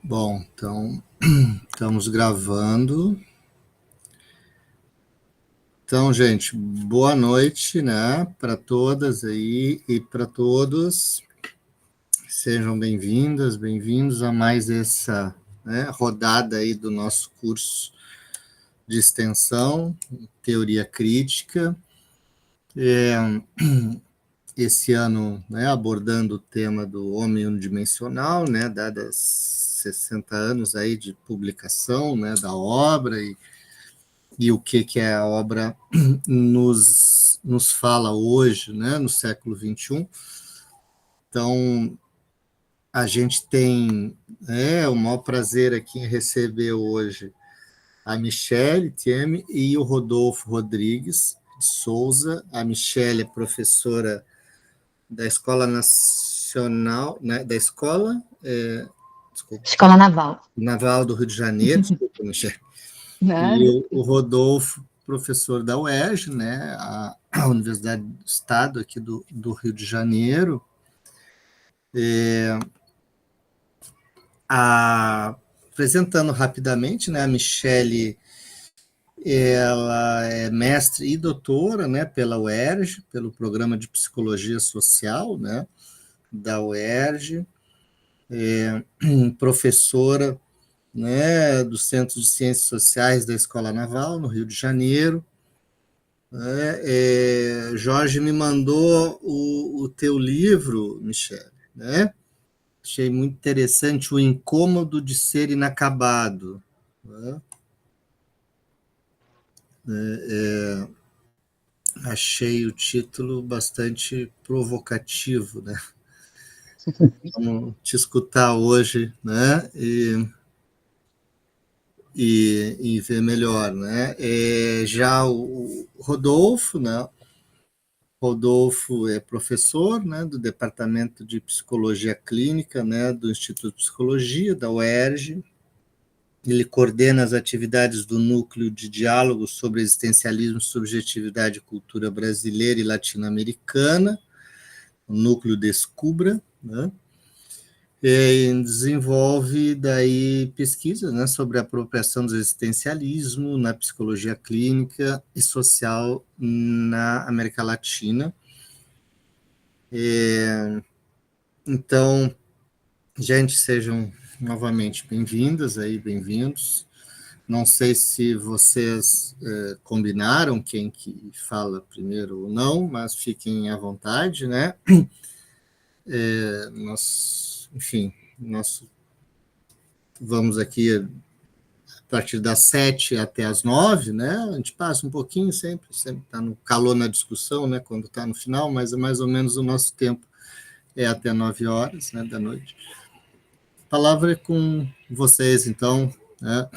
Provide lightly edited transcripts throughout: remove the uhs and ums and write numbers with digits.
Bom, então estamos gravando. Então, gente, boa noite, né, para todas aí e para todos. Sejam bem-vindas, bem-vindos a mais essa, né, rodada aí do nosso curso de extensão, Teoria Crítica. Esse ano, né, abordando o tema do homem unidimensional, né, dadas 60 anos aí de publicação, né, da obra e o que a obra nos fala hoje, né, no século XXI. Então, a gente tem o maior prazer aqui em receber hoje a Michele Thieme e o Rodolfo Rodrigues de Souza. A Michele é professora da Escola Nacional, né, da Escola Escola Naval. Naval do Rio de Janeiro, desculpa, Michele. Né? E o Rodolfo, professor da UERJ, né, a Universidade do Estado aqui do Rio de Janeiro. Apresentando rapidamente, né, a Michele, ela é mestre e doutora, né, pela UERJ, pelo Programa de Psicologia Social, né, da UERJ, professora, né, do Centro de Ciências Sociais da Escola Naval, no Rio de Janeiro. Jorge me mandou o teu livro, Michele, né? Achei muito interessante, O Incômodo de Ser Inacabado. Né? Achei o título bastante provocativo, né? Vamos te escutar hoje, né? E ver melhor, né? Já o Rodolfo, né? Rodolfo é professor, né, do Departamento de Psicologia Clínica, né, do Instituto de Psicologia, da UERJ. Ele coordena as atividades do Núcleo de Diálogo sobre Existencialismo, Subjetividade e Cultura Brasileira e Latino-Americana, o Núcleo Descubra, né? E desenvolve daí pesquisas, né, sobre a apropriação do existencialismo na psicologia clínica e social na América Latina. Então, gente, sejam novamente bem-vindas aí, bem-vindos. Não sei se vocês combinaram quem que fala primeiro ou não, mas fiquem à vontade, né? Nós vamos aqui a partir das 7 até as 9, né? A gente passa um pouquinho sempre está no calor na discussão, né? Quando está no final, mas é mais ou menos o nosso tempo é até 9 horas, né, da noite. A palavra é com vocês, então, né?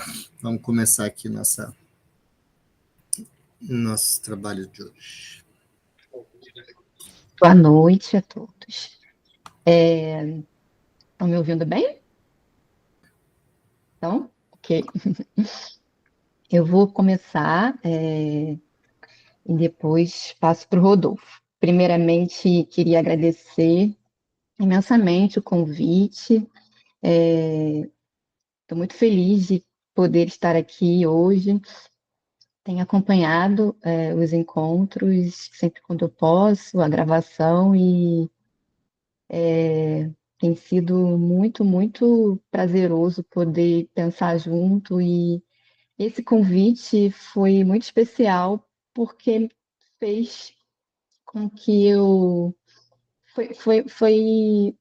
Vamos começar aqui nosso trabalho de hoje. Boa noite a todos. Estão me ouvindo bem? Então, ok. Eu vou começar e depois passo para o Rodolfo. Primeiramente, queria agradecer imensamente o convite. Estou muito feliz de poder estar aqui hoje. Tenho acompanhado os encontros sempre quando eu posso, a gravação, e tem sido muito, muito prazeroso poder pensar junto. E esse convite foi muito especial porque fez com que eu. Foi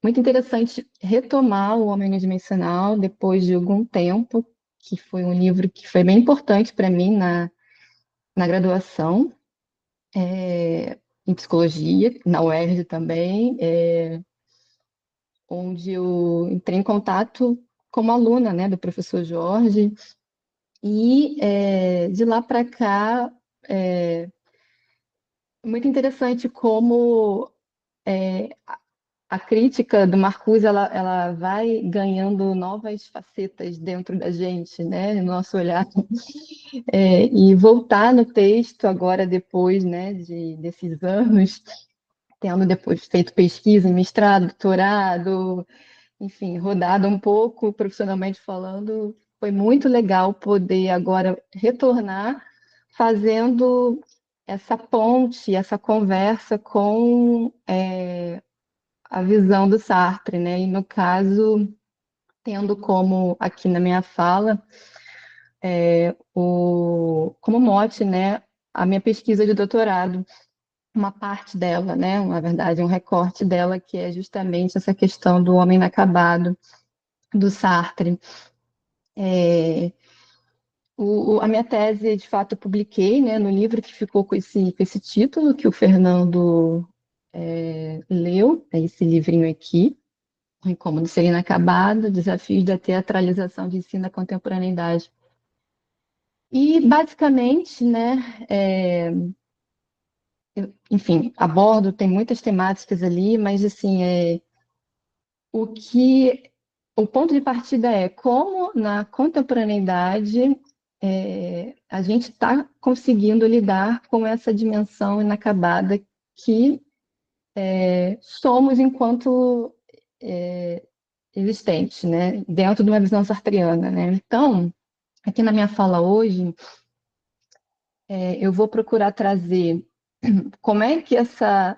muito interessante retomar o Homem Unidimensional depois de algum tempo, que foi um livro que foi bem importante para mim na graduação, em psicologia, na UERJ também, onde eu entrei em contato como aluna, né, do professor Jorge, e de lá para cá, muito interessante como a crítica do Marcuse ela vai ganhando novas facetas dentro da gente, né, no nosso olhar. E voltar no texto agora, depois, né, desses anos, tendo depois feito pesquisa, mestrado, doutorado, enfim, rodada um pouco profissionalmente falando, foi muito legal poder agora retornar fazendo essa ponte, essa conversa com a visão do Sartre, né? E no caso, tendo como aqui na minha fala como mote, né, a minha pesquisa de doutorado, uma parte dela, né, na verdade, um recorte dela que é justamente essa questão do homem inacabado, do Sartre. A minha tese, de fato, eu publiquei, né, no livro que ficou com esse título, que o Fernando leu, é esse livrinho aqui, O Incômodo Ser Inacabado, Desafios da Teatralização de Ensino da Contemporaneidade. E, basicamente, né, enfim, abordo, tem muitas temáticas ali, mas, assim, o que o ponto de partida é como na contemporaneidade a gente está conseguindo lidar com essa dimensão inacabada que somos enquanto existentes, né? Dentro de uma visão sartreana, né? Então, aqui na minha fala hoje, eu vou procurar trazer como é que essa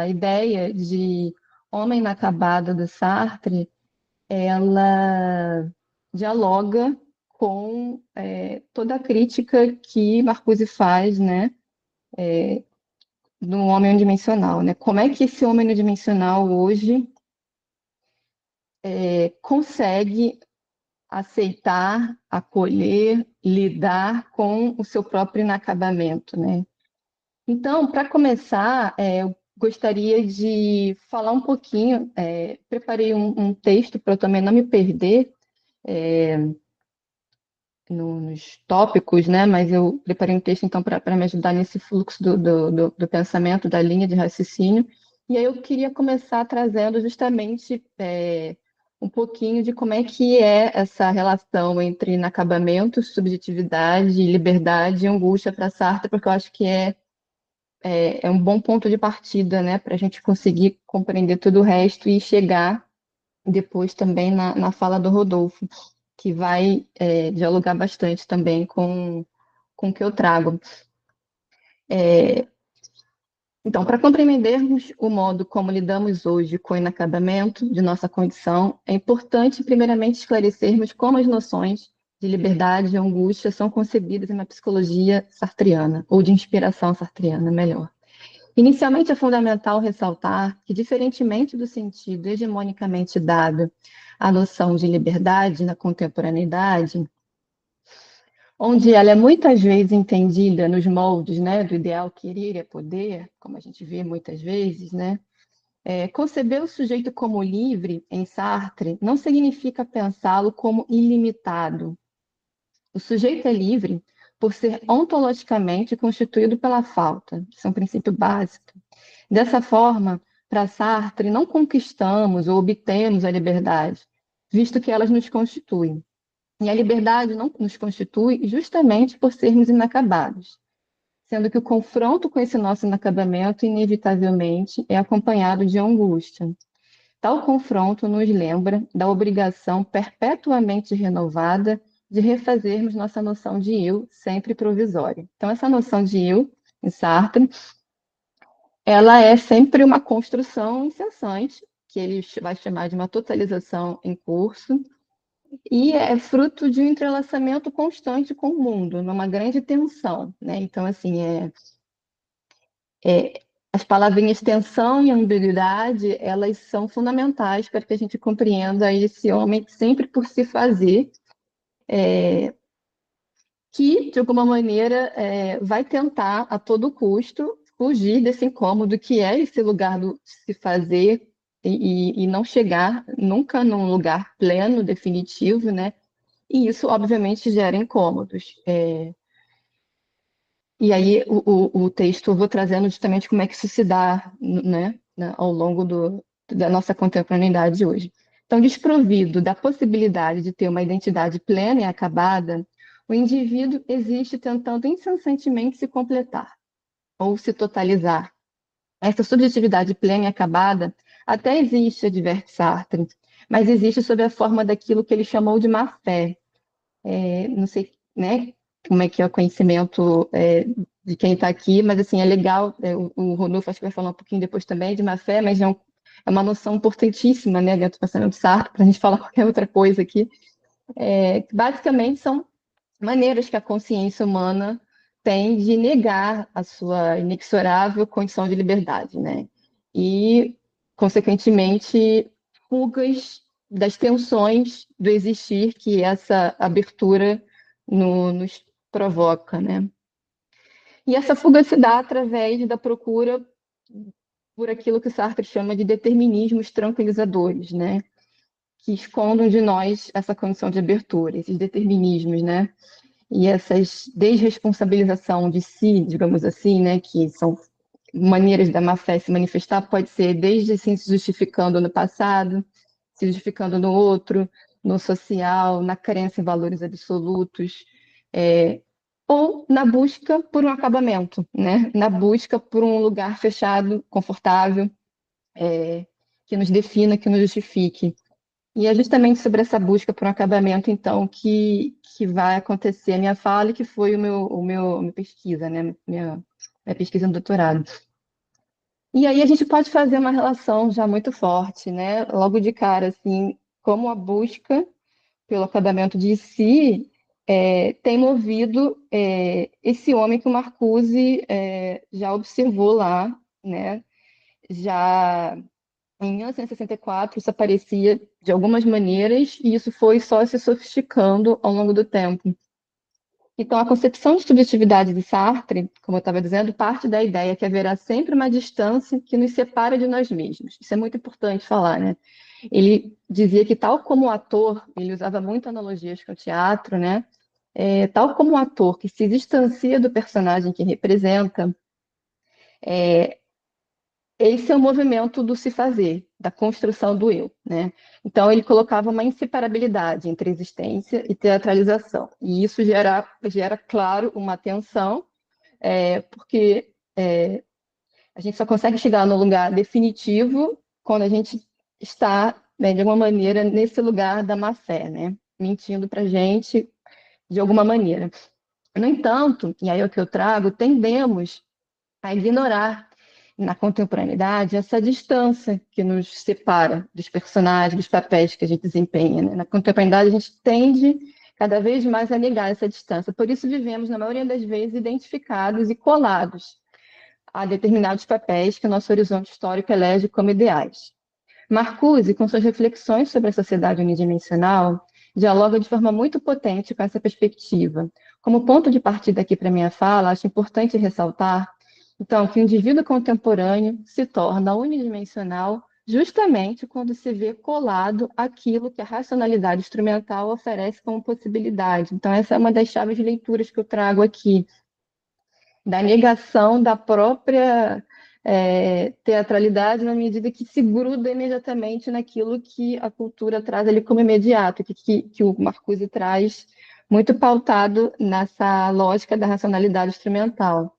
ideia de homem inacabado do Sartre ela dialoga com toda a crítica que Marcuse faz, né, do homem unidimensional, né? Como é que esse homem unidimensional hoje consegue aceitar, acolher, lidar com o seu próprio inacabamento, né? Então, para começar, eu gostaria de falar um pouquinho, preparei um texto para eu também não me perder, nos tópicos, né? Mas eu preparei um texto, então, para me ajudar nesse fluxo do pensamento, da linha de raciocínio. E aí eu queria começar trazendo justamente um pouquinho de como é que é essa relação entre inacabamento, subjetividade, liberdade e angústia para Sartre, porque eu acho que é um bom ponto de partida, né? Para a gente conseguir compreender todo o resto e chegar depois também na fala do Rodolfo, que vai dialogar bastante também com o que eu trago. Então, para compreendermos o modo como lidamos hoje com o inacabamento de nossa condição, é importante, primeiramente, esclarecermos como as noções de liberdade e angústia são concebidas na psicologia sartreana, ou de inspiração sartreana, melhor. Inicialmente, é fundamental ressaltar que, diferentemente do sentido hegemonicamente dado à noção de liberdade na contemporaneidade, onde ela é muitas vezes entendida nos moldes, né, do ideal querer é poder, como a gente vê muitas vezes, né, conceber o sujeito como livre, em Sartre, não significa pensá-lo como ilimitado. O sujeito é livre por ser ontologicamente constituído pela falta. Isso é um princípio básico. Dessa forma, para Sartre, não conquistamos ou obtemos a liberdade, visto que elas nos constituem. E a liberdade não nos constitui justamente por sermos inacabados, sendo que o confronto com esse nosso inacabamento, inevitavelmente, é acompanhado de angústia. Tal confronto nos lembra da obrigação perpetuamente renovada de refazermos nossa noção de eu, sempre provisória. Então, essa noção de eu, em Sartre, ela é sempre uma construção incessante, que ele vai chamar de uma totalização em curso, e é fruto de um entrelaçamento constante com o mundo, numa grande tensão, né? Então, assim, as palavrinhas tensão e ambiguidade, elas são fundamentais para que a gente compreenda esse homem sempre por se fazer, que, de alguma maneira, vai tentar, a todo custo, fugir desse incômodo que é esse lugar do se fazer e não chegar nunca num lugar pleno, definitivo, né? E isso, obviamente, gera incômodos. E aí, o texto eu vou trazendo justamente como é que isso se dá, né, ao longo da nossa contemporaneidade hoje. Então, desprovido da possibilidade de ter uma identidade plena e acabada, o indivíduo existe tentando incessantemente se completar ou se totalizar. Essa subjetividade plena e acabada até existe, adverte Sartre, mas existe sob a forma daquilo que ele chamou de má-fé. Não sei, né, como é que é o conhecimento de quem está aqui, mas assim, é legal, o Rodolfo acho que vai falar um pouquinho depois também de má-fé, mas é uma noção importantíssima, né, dentro do pensamento de Sartre, para a gente falar qualquer outra coisa aqui. Basicamente são maneiras que a consciência humana tem de negar a sua inexorável condição de liberdade, né? E, consequentemente, fugas das tensões do existir que essa abertura nos provoca, né? E essa fuga se dá através da procura por aquilo que Sartre chama de determinismos tranquilizadores, né? Que escondam de nós essa condição de abertura, esses determinismos, né? E essas desresponsabilização de si, digamos assim, né, que são maneiras da má-fé se manifestar, pode ser desde assim, se justificando no passado, se justificando no outro, no social, na crença em valores absolutos, ou na busca por um acabamento, né, na busca por um lugar fechado, confortável, que nos defina, que nos justifique. E é justamente sobre essa busca por um acabamento, então, que vai acontecer a minha fala e que foi minha pesquisa, né? Minha pesquisa no doutorado. E aí a gente pode fazer uma relação já muito forte, né? Logo de cara, assim, como a busca pelo acabamento de si tem movido esse homem que o Marcuse já observou lá, né? Já em 1964, isso aparecia de algumas maneiras, e isso foi só se sofisticando ao longo do tempo. Então, a concepção de subjetividade de Sartre, como eu estava dizendo, parte da ideia que haverá sempre uma distância que nos separa de nós mesmos. Isso é muito importante falar, né? Ele dizia que, tal como o ator, ele usava muito analogias com o teatro, né? Tal como o ator que se distancia do personagem que representa, esse é o movimento do se fazer, da construção do eu, né? Então ele colocava uma inseparabilidade entre existência e teatralização, e isso gera claro, uma tensão, porque a gente só consegue chegar no lugar definitivo quando a gente está, né, de alguma maneira, nesse lugar da má-fé, né? Mentindo para a gente de alguma maneira. No entanto, e aí é o que eu trago, tendemos a ignorar na contemporaneidade essa distância que nos separa dos personagens, dos papéis que a gente desempenha, né? Na contemporaneidade, a gente tende cada vez mais a negar essa distância. Por isso, vivemos, na maioria das vezes, identificados e colados a determinados papéis que o nosso horizonte histórico elege como ideais. Marcuse, com suas reflexões sobre a sociedade unidimensional, dialoga de forma muito potente com essa perspectiva. Como ponto de partida aqui para a minha fala, acho importante ressaltar, então, que o indivíduo contemporâneo se torna unidimensional justamente quando se vê colado àquilo que a racionalidade instrumental oferece como possibilidade. Então, essa é uma das chaves de leituras que eu trago aqui, da negação da própria teatralidade na medida que se gruda imediatamente naquilo que a cultura traz ali como imediato, que o Marcuse traz muito pautado nessa lógica da racionalidade instrumental,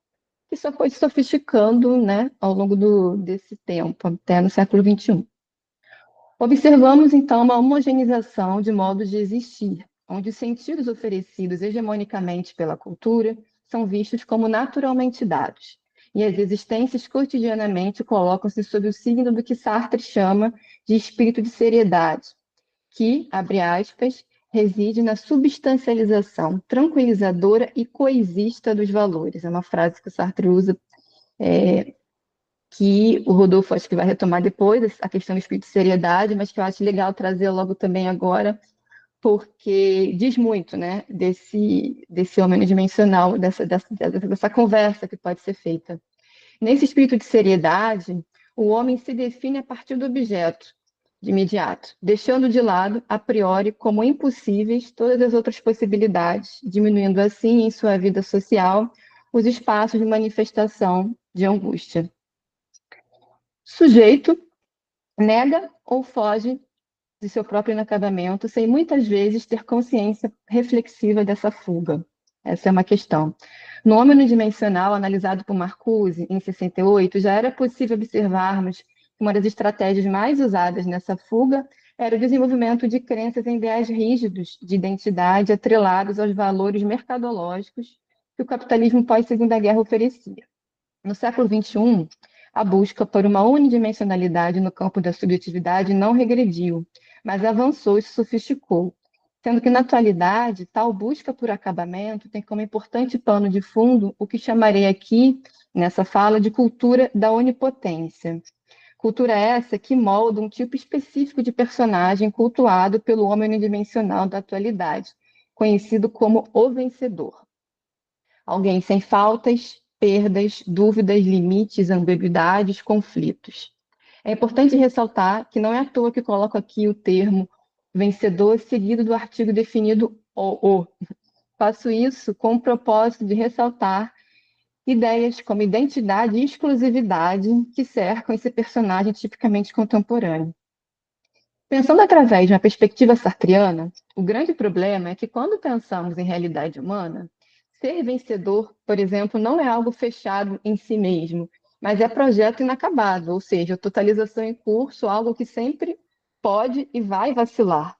que só foi se sofisticando, né, ao longo desse tempo, até no século XXI. Observamos, então, uma homogeneização de modos de existir, onde os sentidos oferecidos hegemonicamente pela cultura são vistos como naturalmente dados, e as existências cotidianamente colocam-se sob o signo do que Sartre chama de espírito de seriedade, que, abre aspas, reside na substancialização tranquilizadora e coexista dos valores. É uma frase que o Sartre usa, que o Rodolfo acho que vai retomar depois, a questão do espírito de seriedade, mas que eu acho legal trazer logo também agora, porque diz muito, né, desse homem unidimensional, dessa conversa que pode ser feita. Nesse espírito de seriedade, o homem se define a partir do objeto, de imediato, deixando de lado, a priori, como impossíveis todas as outras possibilidades, diminuindo assim, em sua vida social, os espaços de manifestação de angústia. Sujeito nega ou foge de seu próprio inacabamento, sem muitas vezes ter consciência reflexiva dessa fuga. Essa é uma questão. No Homem Unidimensional, analisado por Marcuse, em 68, já era possível observarmos uma das estratégias mais usadas nessa fuga era o desenvolvimento de crenças em ideais rígidos de identidade atrelados aos valores mercadológicos que o capitalismo pós-Segunda Guerra oferecia. No século XXI, a busca por uma unidimensionalidade no campo da subjetividade não regrediu, mas avançou e se sofisticou, sendo que, na atualidade, tal busca por acabamento tem como importante pano de fundo o que chamarei aqui, nessa fala, de cultura da onipotência. Cultura essa que molda um tipo específico de personagem cultuado pelo homem unidimensional da atualidade, conhecido como o vencedor. Alguém sem faltas, perdas, dúvidas, limites, ambiguidades, conflitos. É importante ressaltar que não é à toa que coloco aqui o termo vencedor seguido do artigo definido o. Faço isso com o propósito de ressaltar ideias como identidade e exclusividade que cercam esse personagem tipicamente contemporâneo. Pensando através de uma perspectiva sartreana, o grande problema é que quando pensamos em realidade humana, ser vencedor, por exemplo, não é algo fechado em si mesmo, mas é projeto inacabado, ou seja, totalização em curso, algo que sempre pode e vai vacilar.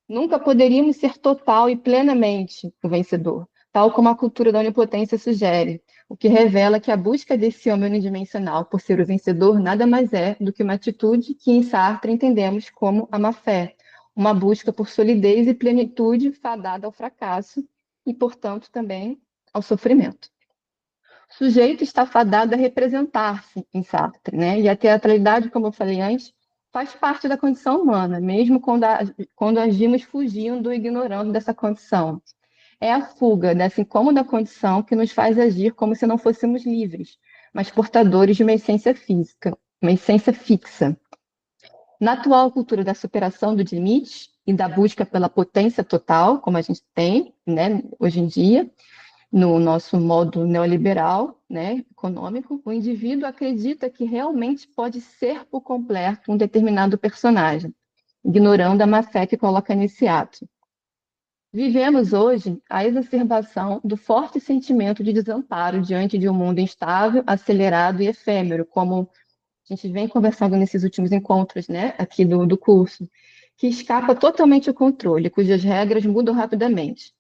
Nunca poderíamos ser total e plenamente o vencedor, tal como a cultura da onipotência sugere, o que revela que a busca desse homem unidimensional por ser o vencedor nada mais é do que uma atitude que em Sartre entendemos como a má-fé, uma busca por solidez e plenitude fadada ao fracasso e, portanto, também ao sofrimento. O sujeito está fadado a representar-se em Sartre, né? E a teatralidade, como eu falei antes, faz parte da condição humana, mesmo quando agimos fugindo ou ignorando dessa condição. É a fuga dessa incômoda condição que nos faz agir como se não fôssemos livres, mas portadores de uma essência física, uma essência fixa. Na atual cultura da superação dos limites e da busca pela potência total, como a gente tem, né, hoje em dia, no nosso modo neoliberal, né, econômico, o indivíduo acredita que realmente pode ser por completo um determinado personagem, ignorando a má-fé que coloca nesse ato. Vivemos hoje a exacerbação do forte sentimento de desamparo diante de um mundo instável, acelerado e efêmero, como a gente vem conversando nesses últimos encontros, né, aqui do curso, que escapa totalmente ao controle, cujas regras mudam rapidamente.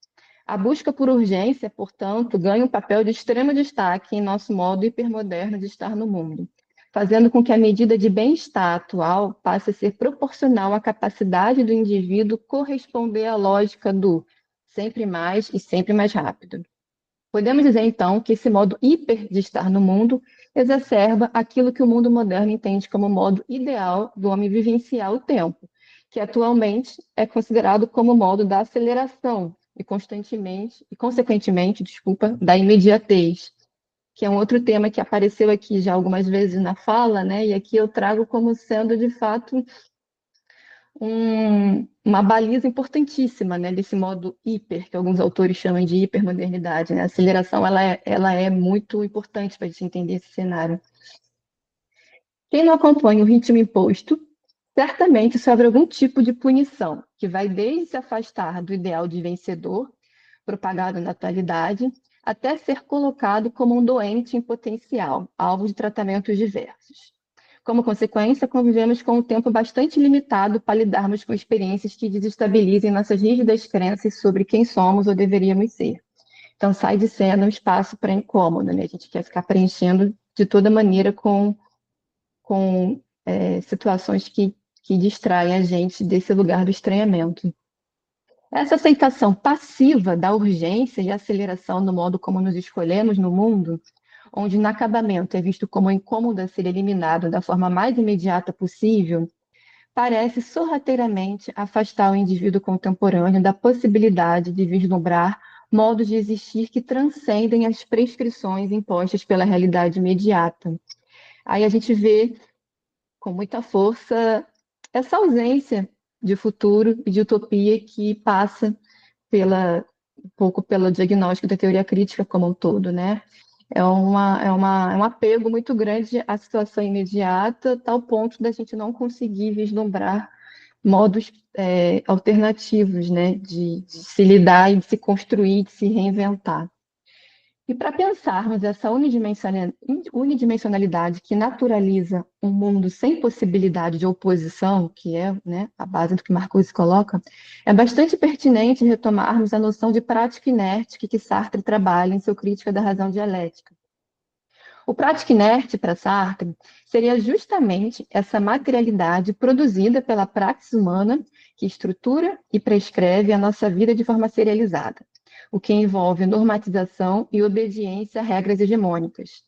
A busca por urgência, portanto, ganha um papel de extremo destaque em nosso modo hipermoderno de estar no mundo, fazendo com que a medida de bem-estar atual passe a ser proporcional à capacidade do indivíduo corresponder à lógica do sempre mais e sempre mais rápido. Podemos dizer, então, que esse modo hiper de estar no mundo exacerba aquilo que o mundo moderno entende como o modo ideal do homem vivenciar o tempo, que atualmente é considerado como o modo da aceleração e consequentemente, desculpa, da imediatez, que é um outro tema que apareceu aqui já algumas vezes na fala, né? E aqui eu trago como sendo, de fato, uma baliza importantíssima, né, desse modo hiper, que alguns autores chamam de hipermodernidade, né? A aceleração ela é muito importante para a gente entender esse cenário. Quem não acompanha o ritmo imposto, certamente sofre algum tipo de punição, que vai desde se afastar do ideal de vencedor, propagado na atualidade, até ser colocado como um doente em potencial, alvo de tratamentos diversos. Como consequência, convivemos com um tempo bastante limitado para lidarmos com experiências que desestabilizem nossas rígidas crenças sobre quem somos ou deveríamos ser. Então, sai de cena um espaço para incômodo, né? A gente quer ficar preenchendo de toda maneira com situações que distraem a gente desse lugar do estranhamento. Essa aceitação passiva da urgência e aceleração no modo como nos escolhemos no mundo, onde o inacabamento é visto como incômodo a ser eliminado da forma mais imediata possível, parece sorrateiramente afastar o indivíduo contemporâneo da possibilidade de vislumbrar modos de existir que transcendem as prescrições impostas pela realidade imediata. Aí a gente vê com muita força essa ausência de futuro e de utopia que passa um pouco pelo diagnóstico da teoria crítica como um todo, né? É um apego muito grande à situação imediata, tal ponto da gente não conseguir vislumbrar modos alternativos, né, de se lidar e de se construir, de se reinventar. E para pensarmos essa unidimensionalidade que naturaliza um mundo sem possibilidade de oposição, que é, né, a base do que Marcuse coloca, é bastante pertinente retomarmos a noção de prática inerte que Sartre trabalha em seu Crítica da Razão Dialética. O prática inerte para Sartre seria justamente essa materialidade produzida pela praxis humana que estrutura e prescreve a nossa vida de forma serializada, o que envolve normatização e obediência a regras hegemônicas.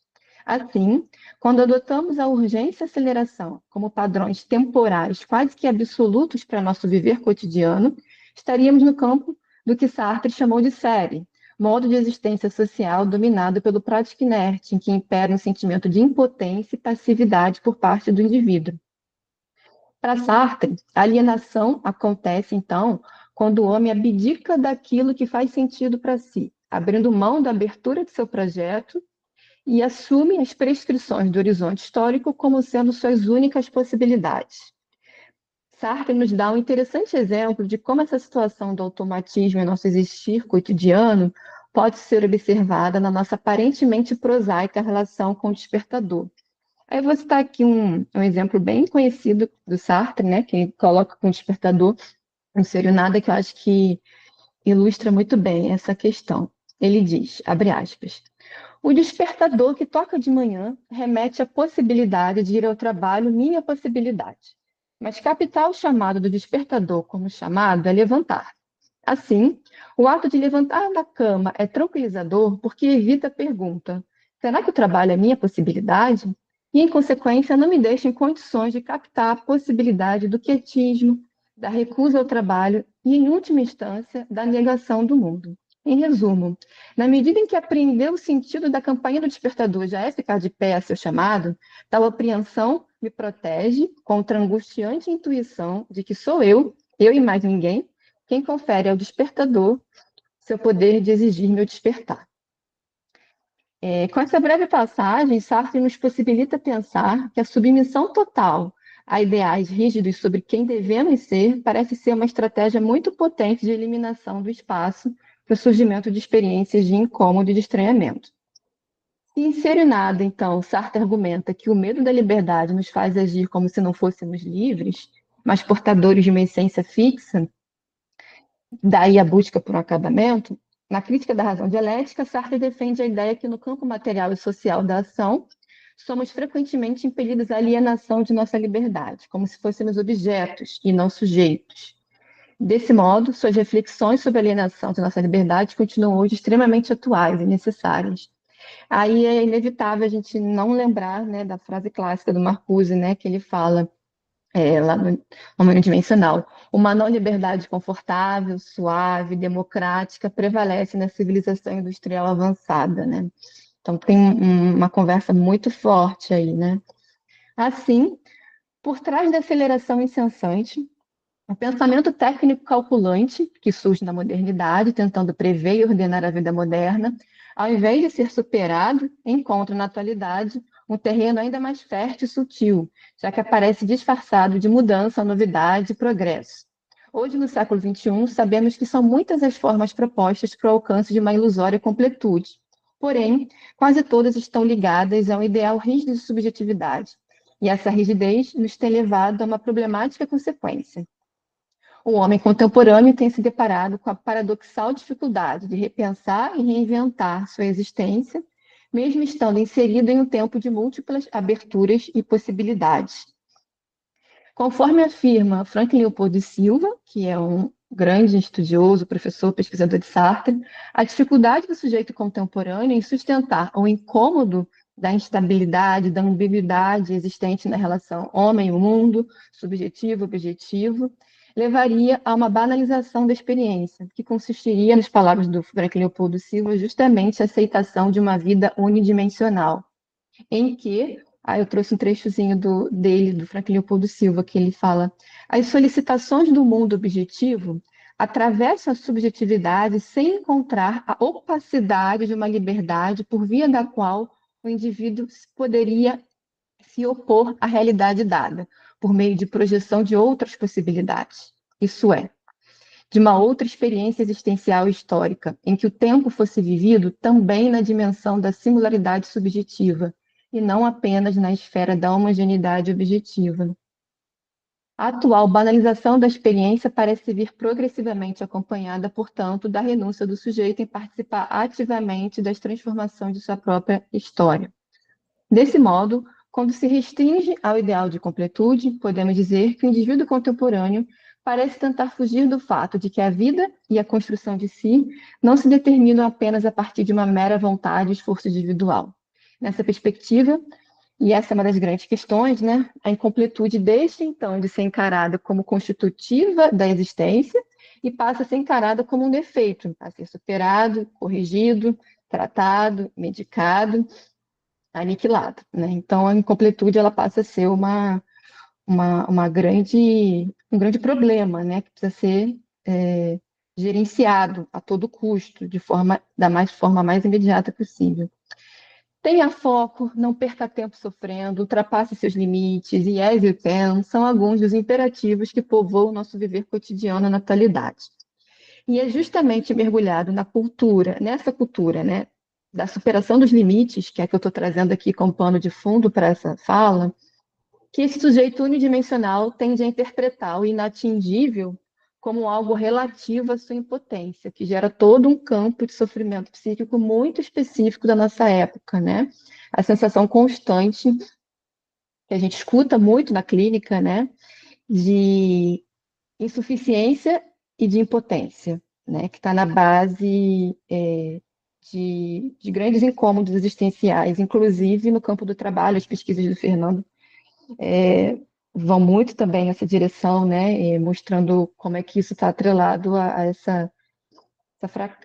Assim, quando adotamos a urgência e a aceleração como padrões temporais quase que absolutos para nosso viver cotidiano, estaríamos no campo do que Sartre chamou de série, modo de existência social dominado pelo prático inerte, em que impera um sentimento de impotência e passividade por parte do indivíduo. Para Sartre, a alienação acontece, então, quando o homem abdica daquilo que faz sentido para si, abrindo mão da abertura de seu projeto e assume as prescrições do horizonte histórico como sendo suas únicas possibilidades. Sartre nos dá um interessante exemplo de como essa situação do automatismo em nosso existir cotidiano pode ser observada na nossa aparentemente prosaica relação com o despertador. Aí eu vou citar aqui um exemplo bem conhecido do Sartre, né, que ele coloca com o despertador um serio nada que eu acho que ilustra muito bem essa questão. Ele diz, abre aspas, o despertador que toca de manhã remete à possibilidade de ir ao trabalho, minha possibilidade. Mas captar o chamado do despertador como chamado é levantar. Assim, o ato de levantar da cama é tranquilizador porque evita a pergunta: será que o trabalho é minha possibilidade? E, em consequência, não me deixa em condições de captar a possibilidade do quietismo, da recusa ao trabalho e, em última instância, da negação do mundo. Em resumo, na medida em que apreender o sentido da campainha do despertador já é ficar de pé a seu chamado, tal apreensão me protege contra a angustiante intuição de que sou eu e mais ninguém, quem confere ao despertador seu poder de exigir meu despertar. Com essa breve passagem, Sartre nos possibilita pensar que a submissão total a ideais rígidos sobre quem devemos ser parece ser uma estratégia muito potente de eliminação do espaço para o surgimento de experiências de incômodo e de estranhamento. Se insere nada, então, Sartre argumenta que o medo da liberdade nos faz agir como se não fôssemos livres, mas portadores de uma essência fixa, daí a busca por um acabamento. Na Crítica da Razão Dialética, Sartre defende a ideia que no campo material e social da ação, somos frequentemente impelidos à alienação de nossa liberdade, como se fôssemos objetos e não sujeitos. Desse modo, suas reflexões sobre a alienação de nossa liberdade continuam hoje extremamente atuais e necessárias. Aí é inevitável a gente não lembrar, né, da frase clássica do Marcuse, né, que ele fala lá no Homem Dimensional. Uma não liberdade confortável, suave, democrática prevalece na civilização industrial avançada, né? Então tem uma conversa muito forte aí, né? Assim, por trás da aceleração incessante, o pensamento técnico calculante, que surge na modernidade, tentando prever e ordenar a vida moderna, ao invés de ser superado, encontra na atualidade um terreno ainda mais fértil e sutil, já que aparece disfarçado de mudança, novidade e progresso. Hoje, no século XXI, sabemos que são muitas as formas propostas para o alcance de uma ilusória completude. Porém, quase todas estão ligadas a um ideal rígido de subjetividade. E essa rigidez nos tem levado a uma problemática consequência. O homem contemporâneo tem se deparado com a paradoxal dificuldade de repensar e reinventar sua existência, mesmo estando inserido em um tempo de múltiplas aberturas e possibilidades. Conforme afirma Franklin Leopoldo Silva, que é um grande estudioso, professor, pesquisador de Sartre, a dificuldade do sujeito contemporâneo em sustentar o incômodo da instabilidade, da ambiguidade existente na relação homem-mundo, subjetivo-objetivo, levaria a uma banalização da experiência, que consistiria, nas palavras do Franklin Leopoldo Silva, justamente a aceitação de uma vida unidimensional, em que, eu trouxe um trechozinho dele, do Franklin Leopoldo Silva, que ele fala, as solicitações do mundo objetivo atravessam a subjetividade sem encontrar a opacidade de uma liberdade por via da qual o indivíduo poderia se opor à realidade dada, por meio de projeção de outras possibilidades. Isso é, de uma outra experiência existencial e histórica, em que o tempo fosse vivido também na dimensão da singularidade subjetiva, e não apenas na esfera da homogeneidade objetiva. A atual banalização da experiência parece vir progressivamente acompanhada, portanto, da renúncia do sujeito em participar ativamente das transformações de sua própria história. Desse modo, quando se restringe ao ideal de completude, podemos dizer que o indivíduo contemporâneo parece tentar fugir do fato de que a vida e a construção de si não se determinam apenas a partir de uma mera vontade e esforço individual. Nessa perspectiva, e essa é uma das grandes questões, né? A incompletude deixa, então, de ser encarada como constitutiva da existência e passa a ser encarada como um defeito, a ser superado, corrigido, tratado, medicado, aniquilado, né? Então, a incompletude ela passa a ser um grande problema, né? Que precisa ser gerenciado a todo custo, forma mais imediata possível. Tenha foco, não perca tempo sofrendo, ultrapasse seus limites e as you can são alguns dos imperativos que povoam o nosso viver cotidiano na atualidade. E é justamente mergulhado nessa cultura, né, da superação dos limites, que é a que eu estou trazendo aqui como pano de fundo para essa fala, que esse sujeito unidimensional tende a interpretar o inatingível como algo relativo à sua impotência, que gera todo um campo de sofrimento psíquico muito específico da nossa época, né? A sensação constante que a gente escuta muito na clínica, né, de insuficiência e de impotência, né, que está na base de grandes incômodos existenciais, inclusive no campo do trabalho, as pesquisas do Fernando vão muito também nessa direção, né, mostrando como é que isso está atrelado a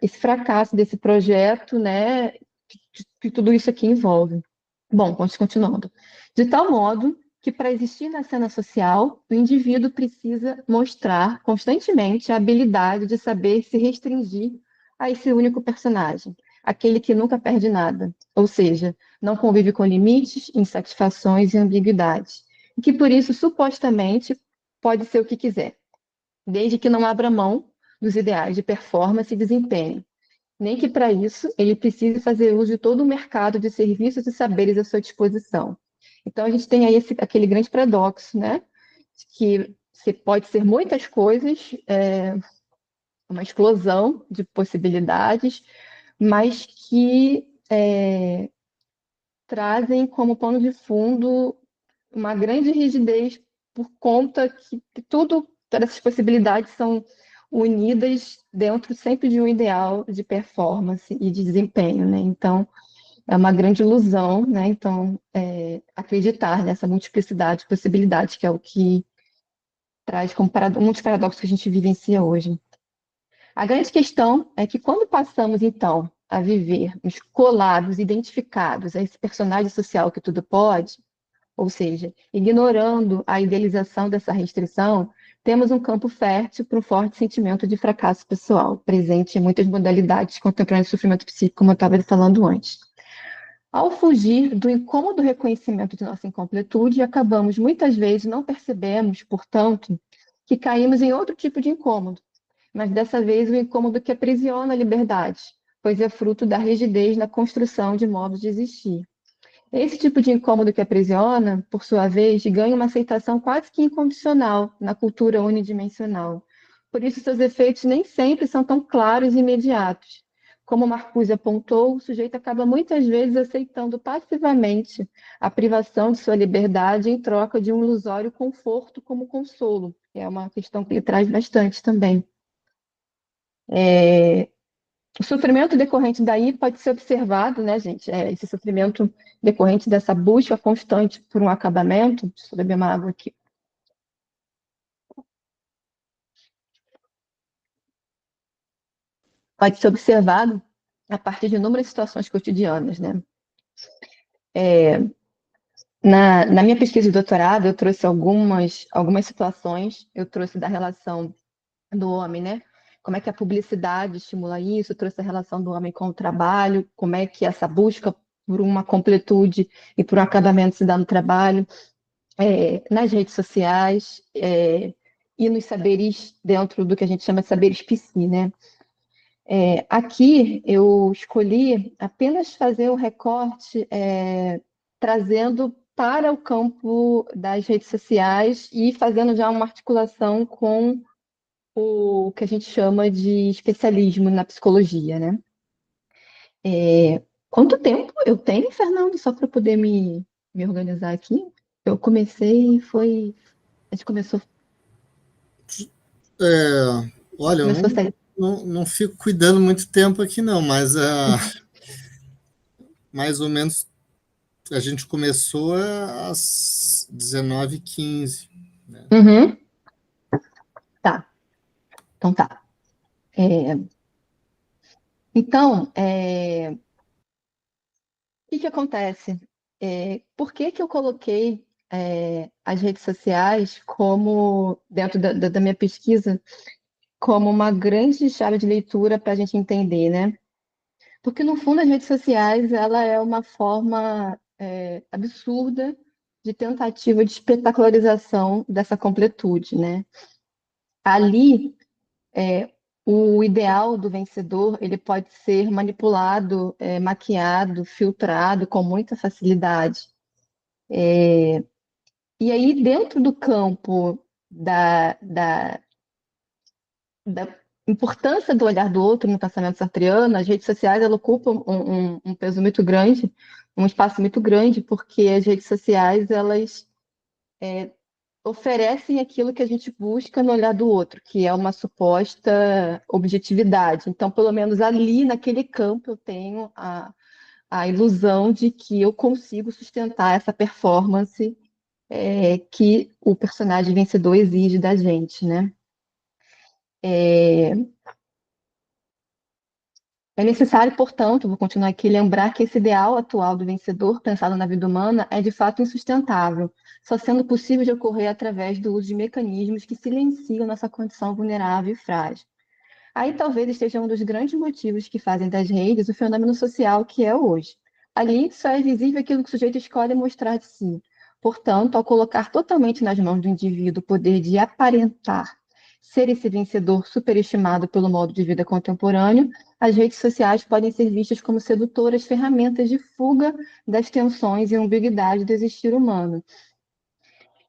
esse fracasso desse projeto, né, que tudo isso aqui envolve. Bom, continuando. De tal modo que, para existir na cena social, o indivíduo precisa mostrar constantemente a habilidade de saber se restringir a esse único personagem, aquele que nunca perde nada, ou seja, não convive com limites, insatisfações e ambiguidades, e que por isso, supostamente, pode ser o que quiser, desde que não abra mão dos ideais de performance e desempenho, nem que para isso ele precise fazer uso de todo o mercado de serviços e saberes à sua disposição. Então, a gente tem aí aquele grande paradoxo, né? Que você pode ser muitas coisas, uma explosão de possibilidades, mas que trazem como pano de fundo uma grande rigidez por conta que todas essas possibilidades são unidas dentro sempre de um ideal de performance e de desempenho, né? Então, é uma grande ilusão, né? Então, acreditar nessa multiplicidade de possibilidades, que é o que traz como um dos paradoxos que a gente vivencia hoje. A grande questão é que quando passamos, então, a vivermos colados, identificados a esse personagem social que tudo pode, ou seja, ignorando a idealização dessa restrição, temos um campo fértil para um forte sentimento de fracasso pessoal, presente em muitas modalidades contemporâneas de sofrimento psíquico, como eu estava falando antes. Ao fugir do incômodo reconhecimento de nossa incompletude, acabamos muitas vezes não percebemos, portanto, que caímos em outro tipo de incômodo, mas dessa vez o incômodo que aprisiona a liberdade, pois é fruto da rigidez na construção de modos de existir. Esse tipo de incômodo que aprisiona, por sua vez, ganha uma aceitação quase que incondicional na cultura unidimensional. Por isso, seus efeitos nem sempre são tão claros e imediatos. Como Marcuse apontou, o sujeito acaba muitas vezes aceitando passivamente a privação de sua liberdade em troca de um ilusório conforto como consolo. É uma questão que ele traz bastante também. O sofrimento decorrente daí pode ser observado, né, gente? Esse sofrimento decorrente dessa busca constante por um acabamento. Deixa eu beber uma água aqui. Pode ser observado a partir de inúmeras situações cotidianas, né? Na minha pesquisa de doutorado, eu trouxe algumas situações, eu trouxe da relação do homem, né? Como é que a publicidade estimula isso? Eu trouxe a relação do homem com o trabalho, como é que essa busca por uma completude e por um acabamento se dá no trabalho, nas redes sociais, e nos saberes dentro do que a gente chama de saberes psi, né? Aqui eu escolhi apenas fazer o recorte trazendo para o campo das redes sociais e fazendo já uma articulação com o que a gente chama de especialismo na psicologia, né? Quanto tempo eu tenho, Fernando, só para poder me organizar aqui? Eu comecei, a gente Olha, eu começou a sair. não fico cuidando muito tempo aqui, não, mas mais ou menos a gente começou às 19h15. Né? Uhum, tá, então tá. É, então, o que que acontece? Por que que eu coloquei as redes sociais como, dentro da minha pesquisa, como uma grande chave de leitura para a gente entender, né? Porque, no fundo, as redes sociais, ela é uma forma absurda de tentativa de espetacularização dessa completude, né? Ali, o ideal do vencedor, ele pode ser manipulado, maquiado, filtrado com muita facilidade. E aí, dentro do campo da importância do olhar do outro no pensamento sartreano, as redes sociais elas ocupam um peso muito grande, um espaço muito grande, porque as redes sociais elas oferecem aquilo que a gente busca no olhar do outro, que é uma suposta objetividade. Então, pelo menos ali, naquele campo, eu tenho a ilusão de que eu consigo sustentar essa performance que o personagem vencedor exige da gente, né? É necessário, portanto, vou continuar aqui, lembrar que esse ideal atual do vencedor, pensado na vida humana, é de fato insustentável, só sendo possível de ocorrer através do uso de mecanismos que silenciam nossa condição vulnerável e frágil. Aí talvez esteja um dos grandes motivos que fazem das redes o fenômeno social que é hoje. Ali só é visível aquilo que o sujeito escolhe mostrar de si. Portanto, ao colocar totalmente nas mãos do indivíduo o poder de aparentar ser esse vencedor superestimado pelo modo de vida contemporâneo, as redes sociais podem ser vistas como sedutoras ferramentas de fuga das tensões e ambiguidade do existir humano.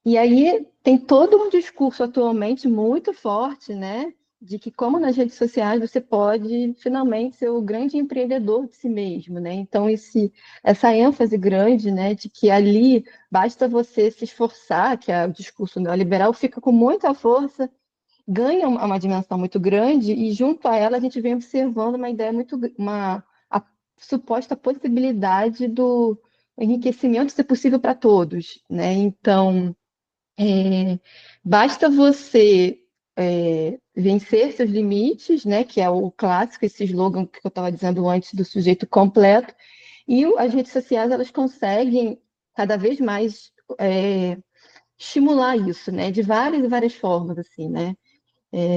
E aí tem todo um discurso atualmente muito forte, né? De que como nas redes sociais você pode finalmente ser o grande empreendedor de si mesmo, né? Então essa ênfase grande, né, de que ali basta você se esforçar, que é o discurso neoliberal fica com muita força, ganha uma dimensão muito grande e junto a ela a gente vem observando uma ideia a suposta possibilidade do enriquecimento ser possível para todos, né? Então basta você vencer seus limites, né, que é o clássico, esse slogan que eu estava dizendo antes do sujeito completo, e as redes sociais elas conseguem cada vez mais estimular isso, né, de várias e várias formas, assim, né.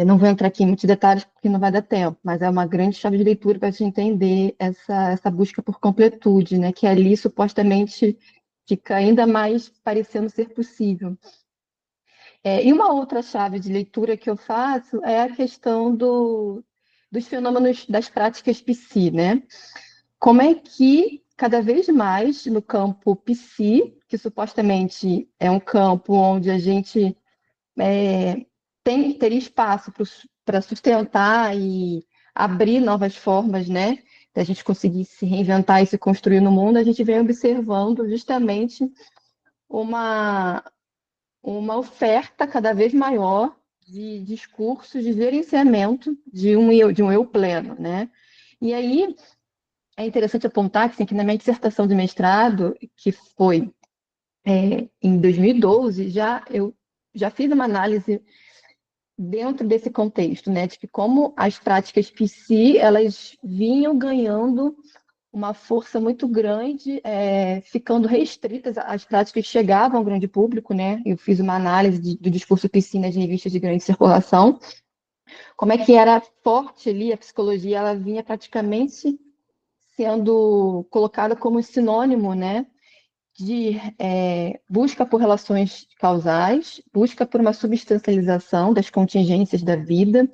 Não vou entrar aqui em muitos detalhes porque não vai dar tempo, mas é uma grande chave de leitura para a gente entender essa busca por completude, né, que ali supostamente fica ainda mais parecendo ser possível. E uma outra chave de leitura que eu faço é a questão dos fenômenos das práticas psi, né? Como é que, cada vez mais, no campo psi, que supostamente é um campo onde a gente teria espaço para sustentar e abrir novas formas, né? Da gente conseguir se reinventar e se construir no mundo, a gente vem observando justamente uma uma oferta cada vez maior de discursos de gerenciamento de um eu pleno, né? E aí é interessante apontar que, assim, que na minha dissertação de mestrado, que foi em 2012, eu já fiz uma análise dentro desse contexto, né, de que como as práticas psi, elas vinham ganhando uma força muito grande, ficando restritas às práticas que chegavam ao grande público, né? Eu fiz uma análise do discurso piscina de revistas de grande circulação, como é que era forte ali a psicologia, ela vinha praticamente sendo colocada como sinônimo, né? de busca por relações causais, busca por uma substancialização das contingências da vida,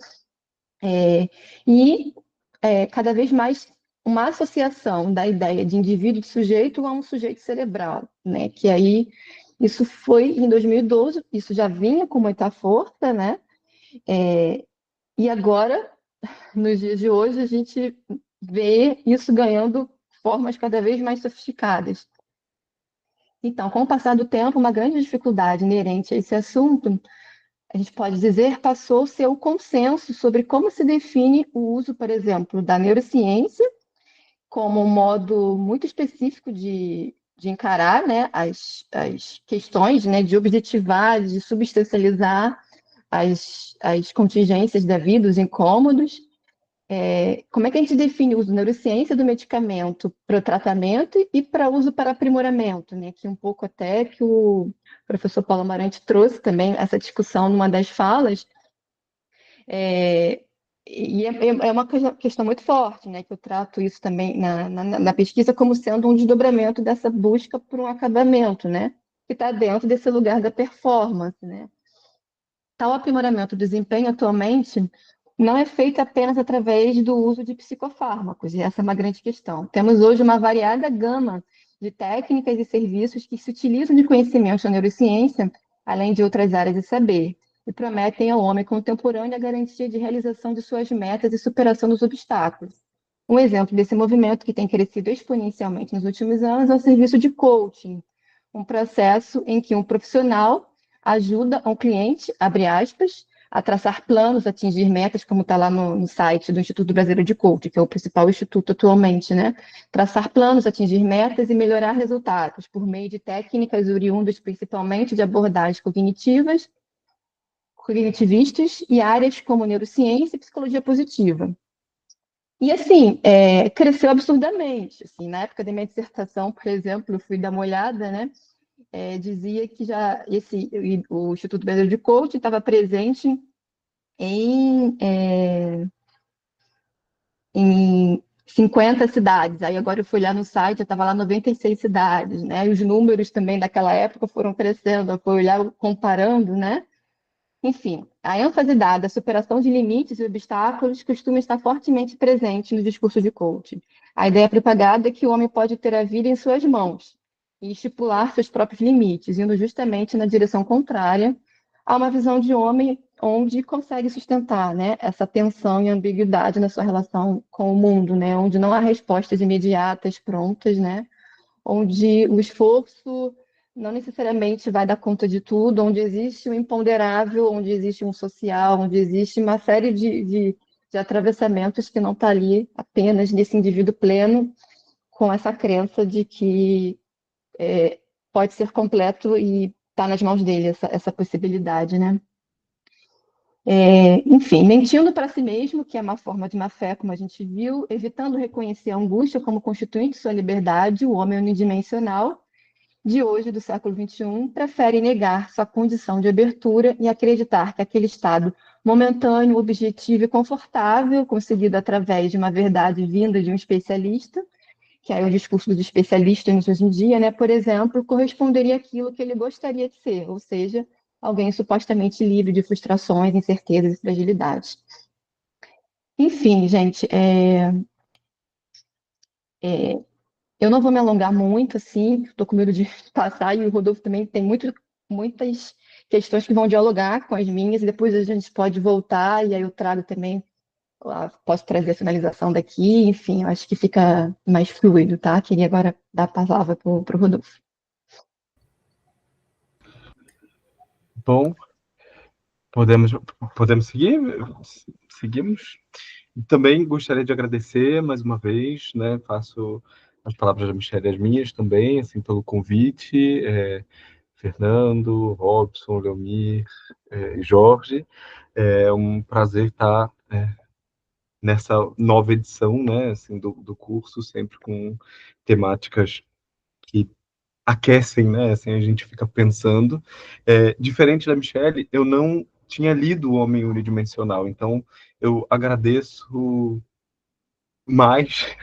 e cada vez mais uma associação da ideia de indivíduo de sujeito a um sujeito cerebral, né? Que aí isso foi em 2012, isso já vinha com muita força, né? E agora, nos dias de hoje, a gente vê isso ganhando formas cada vez mais sofisticadas. Então, com o passar do tempo, uma grande dificuldade inerente a esse assunto, a gente pode dizer, passou a ser o consenso sobre como se define o uso, por exemplo, da neurociência como um modo muito específico de encarar, né, as questões, né, de objetivar, de substancializar as contingências da vida, os incômodos. Como é que a gente define o uso da neurociência do medicamento para o tratamento e para uso para aprimoramento, né? Que um pouco até que o professor Paulo Amarante trouxe também essa discussão numa das falas, é, é uma questão muito forte, né? Que eu trato isso também na pesquisa como sendo um desdobramento dessa busca por um acabamento, né? Que está dentro desse lugar da performance, né? Tal aprimoramento do desempenho atualmente não é feito apenas através do uso de psicofármacos, e essa é uma grande questão. Temos hoje uma variada gama de técnicas e serviços que se utilizam de conhecimentos da neurociência, além de outras áreas de saber, e prometem ao homem contemporâneo a garantia de realização de suas metas e superação dos obstáculos. Um exemplo desse movimento que tem crescido exponencialmente nos últimos anos é o serviço de coaching, um processo em que um profissional ajuda um cliente, abre aspas, a traçar planos, atingir metas, como está lá no site do Instituto Brasileiro de Coaching, que é o principal instituto atualmente, né? Traçar planos, atingir metas e melhorar resultados por meio de técnicas oriundas principalmente de abordagens cognitivas, cognitivistas e áreas como neurociência e psicologia positiva. E assim, cresceu absurdamente. Assim, na época da minha dissertação, por exemplo, eu fui dar uma olhada, né? Dizia que já o Instituto Brasileiro de Coaching estava presente em, em 50 cidades. Aí agora eu fui lá no site, eu estava lá 96 cidades, né? E os números também daquela época foram crescendo, eu fui olhar comparando, né? Enfim, a ênfase dada à superação de limites e obstáculos costuma estar fortemente presente no discurso de coaching. A ideia propagada é que o homem pode ter a vida em suas mãos e estipular seus próprios limites, indo justamente na direção contrária a uma visão de homem onde consegue sustentar, né, essa tensão e ambiguidade na sua relação com o mundo, né, onde não há respostas imediatas, prontas, né, onde o esforço não necessariamente vai dar conta de tudo, onde existe um imponderável, onde existe um social, onde existe uma série de atravessamentos que não está ali apenas nesse indivíduo pleno, com essa crença de que pode ser completo e está nas mãos dele essa possibilidade, né? Enfim, mentindo para si mesmo, que é uma forma de má fé, como a gente viu, evitando reconhecer a angústia como constituinte de sua liberdade, o homem unidimensional de hoje, do século XXI, prefere negar sua condição de abertura e acreditar que aquele estado momentâneo, objetivo e confortável, conseguido através de uma verdade vinda de um especialista, que é o discurso dos especialistas hoje em dia, né, por exemplo, corresponderia àquilo que ele gostaria de ser, ou seja, alguém supostamente livre de frustrações, incertezas e fragilidades. Enfim, gente, eu não vou me alongar muito, assim, estou com medo de passar, e o Rodolfo também tem muitas questões que vão dialogar com as minhas, e depois a gente pode voltar, e aí eu trago também, posso trazer a finalização daqui, enfim, eu acho que fica mais fluido, tá? Queria agora dar a palavra para o Rodolfo. Bom, podemos seguir? Seguimos. Também gostaria de agradecer mais uma vez, né? Faço as palavras da Michelle as minhas também, assim, pelo convite. Fernando, Robson, Leomir e Jorge. É um prazer estar nessa nova edição, né, assim, do curso, sempre com temáticas que aquecem, né, assim, a gente fica pensando. Diferente da Michelle, eu não tinha lido O Homem Unidimensional, então eu agradeço mais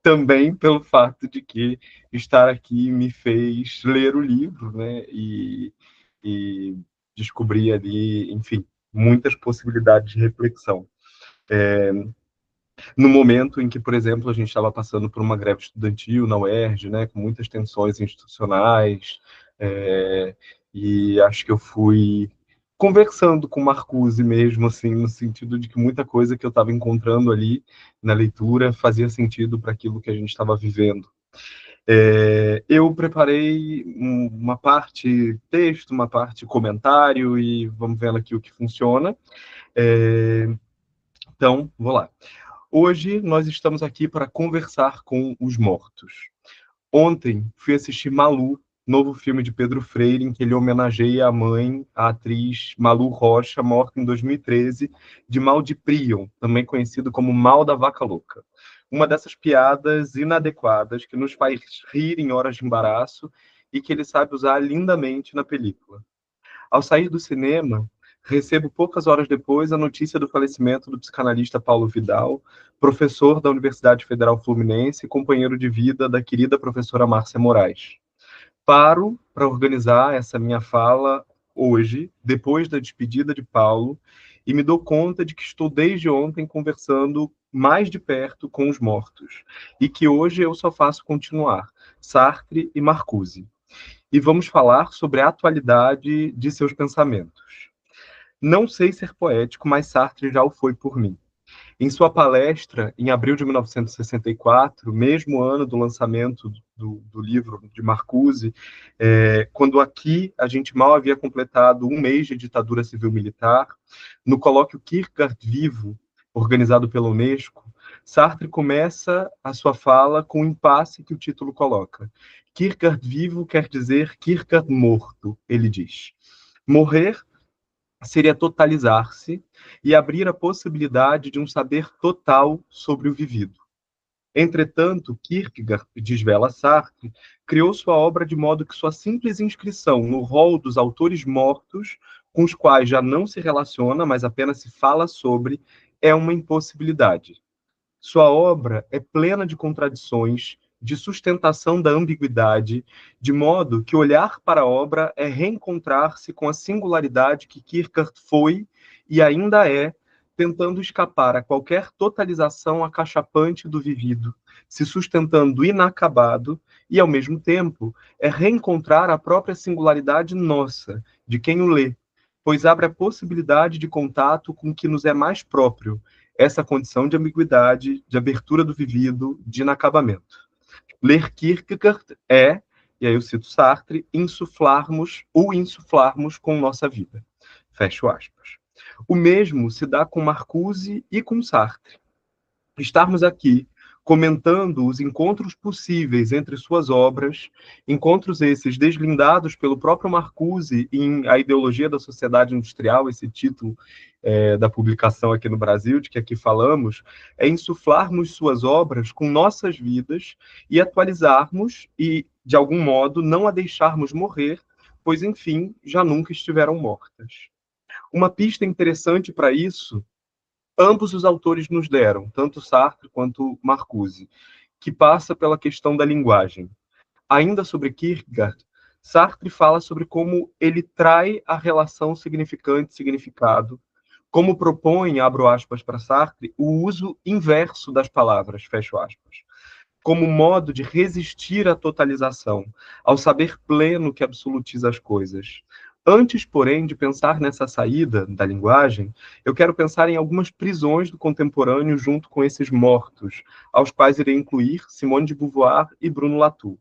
também pelo fato de que estar aqui me fez ler o livro, né, e descobrir ali, enfim, muitas possibilidades de reflexão. No momento em que, por exemplo, a gente estava passando por uma greve estudantil na UERJ, né, com muitas tensões institucionais, e acho que eu fui conversando com Marcuse mesmo, assim, no sentido de que muita coisa que eu estava encontrando ali na leitura fazia sentido para aquilo que a gente estava vivendo. Eu preparei uma parte texto, uma parte comentário, e vamos vendo aqui o que funciona. Então, vou lá. Hoje nós estamos aqui para conversar com os mortos. Ontem fui assistir Malu, novo filme de Pedro Freire, em que ele homenageia a mãe, a atriz Malu Rocha, morta em 2013, de mal de prion, também conhecido como mal da vaca louca. Uma dessas piadas inadequadas que nos faz rir em horas de embaraço e que ele sabe usar lindamente na película. Ao sair do cinema, recebo poucas horas depois a notícia do falecimento do psicanalista Paulo Vidal, professor da Universidade Federal Fluminense e companheiro de vida da querida professora Márcia Moraes. Paro para organizar essa minha fala hoje, depois da despedida de Paulo, e me dou conta de que estou desde ontem conversando mais de perto com os mortos, e que hoje eu só faço continuar, Sartre e Marcuse. E vamos falar sobre a atualidade de seus pensamentos. Não sei ser poético, mas Sartre já o foi por mim. Em sua palestra, em abril de 1964, mesmo ano do lançamento do livro de Marcuse, quando aqui a gente mal havia completado um mês de ditadura civil-militar, no colóquio Kierkegaard Vivo, organizado pela Unesco, Sartre começa a sua fala com o impasse que o título coloca. Kierkegaard vivo quer dizer Kierkegaard morto, ele diz. Morrer seria totalizar-se e abrir a possibilidade de um saber total sobre o vivido. Entretanto, Kierkegaard, desvela Sartre, criou sua obra de modo que sua simples inscrição no rol dos autores mortos, com os quais já não se relaciona, mas apenas se fala sobre, é uma impossibilidade. Sua obra é plena de contradições, de sustentação da ambiguidade, de modo que olhar para a obra é reencontrar-se com a singularidade que Kierkegaard foi e ainda é, tentando escapar a qualquer totalização acachapante do vivido, se sustentando inacabado e, ao mesmo tempo, é reencontrar a própria singularidade nossa, de quem o lê, pois abre a possibilidade de contato com o que nos é mais próprio, essa condição de ambiguidade, de abertura do vivido, de inacabamento. Ler Kierkegaard é, e aí eu cito Sartre, insuflarmos com nossa vida. Fecho aspas. O mesmo se dá com Marcuse e com Sartre. Estarmos aqui comentando os encontros possíveis entre suas obras, encontros esses deslindados pelo próprio Marcuse em A Ideologia da Sociedade Industrial, esse título da publicação aqui no Brasil, de que aqui falamos, é insuflarmos suas obras com nossas vidas e atualizarmos e, de algum modo, não a deixarmos morrer, pois, enfim, já nunca estiveram mortas. Uma pista interessante para isso ambos os autores nos deram, tanto Sartre quanto Marcuse, que passa pela questão da linguagem. Ainda sobre Kierkegaard, Sartre fala sobre como ele trai a relação significante-significado, como propõe, abro aspas para Sartre, o uso inverso das palavras, fecho aspas, como modo de resistir à totalização, ao saber pleno que absolutiza as coisas. Antes, porém, de pensar nessa saída da linguagem, eu quero pensar em algumas prisões do contemporâneo junto com esses mortos, aos quais irei incluir Simone de Beauvoir e Bruno Latour.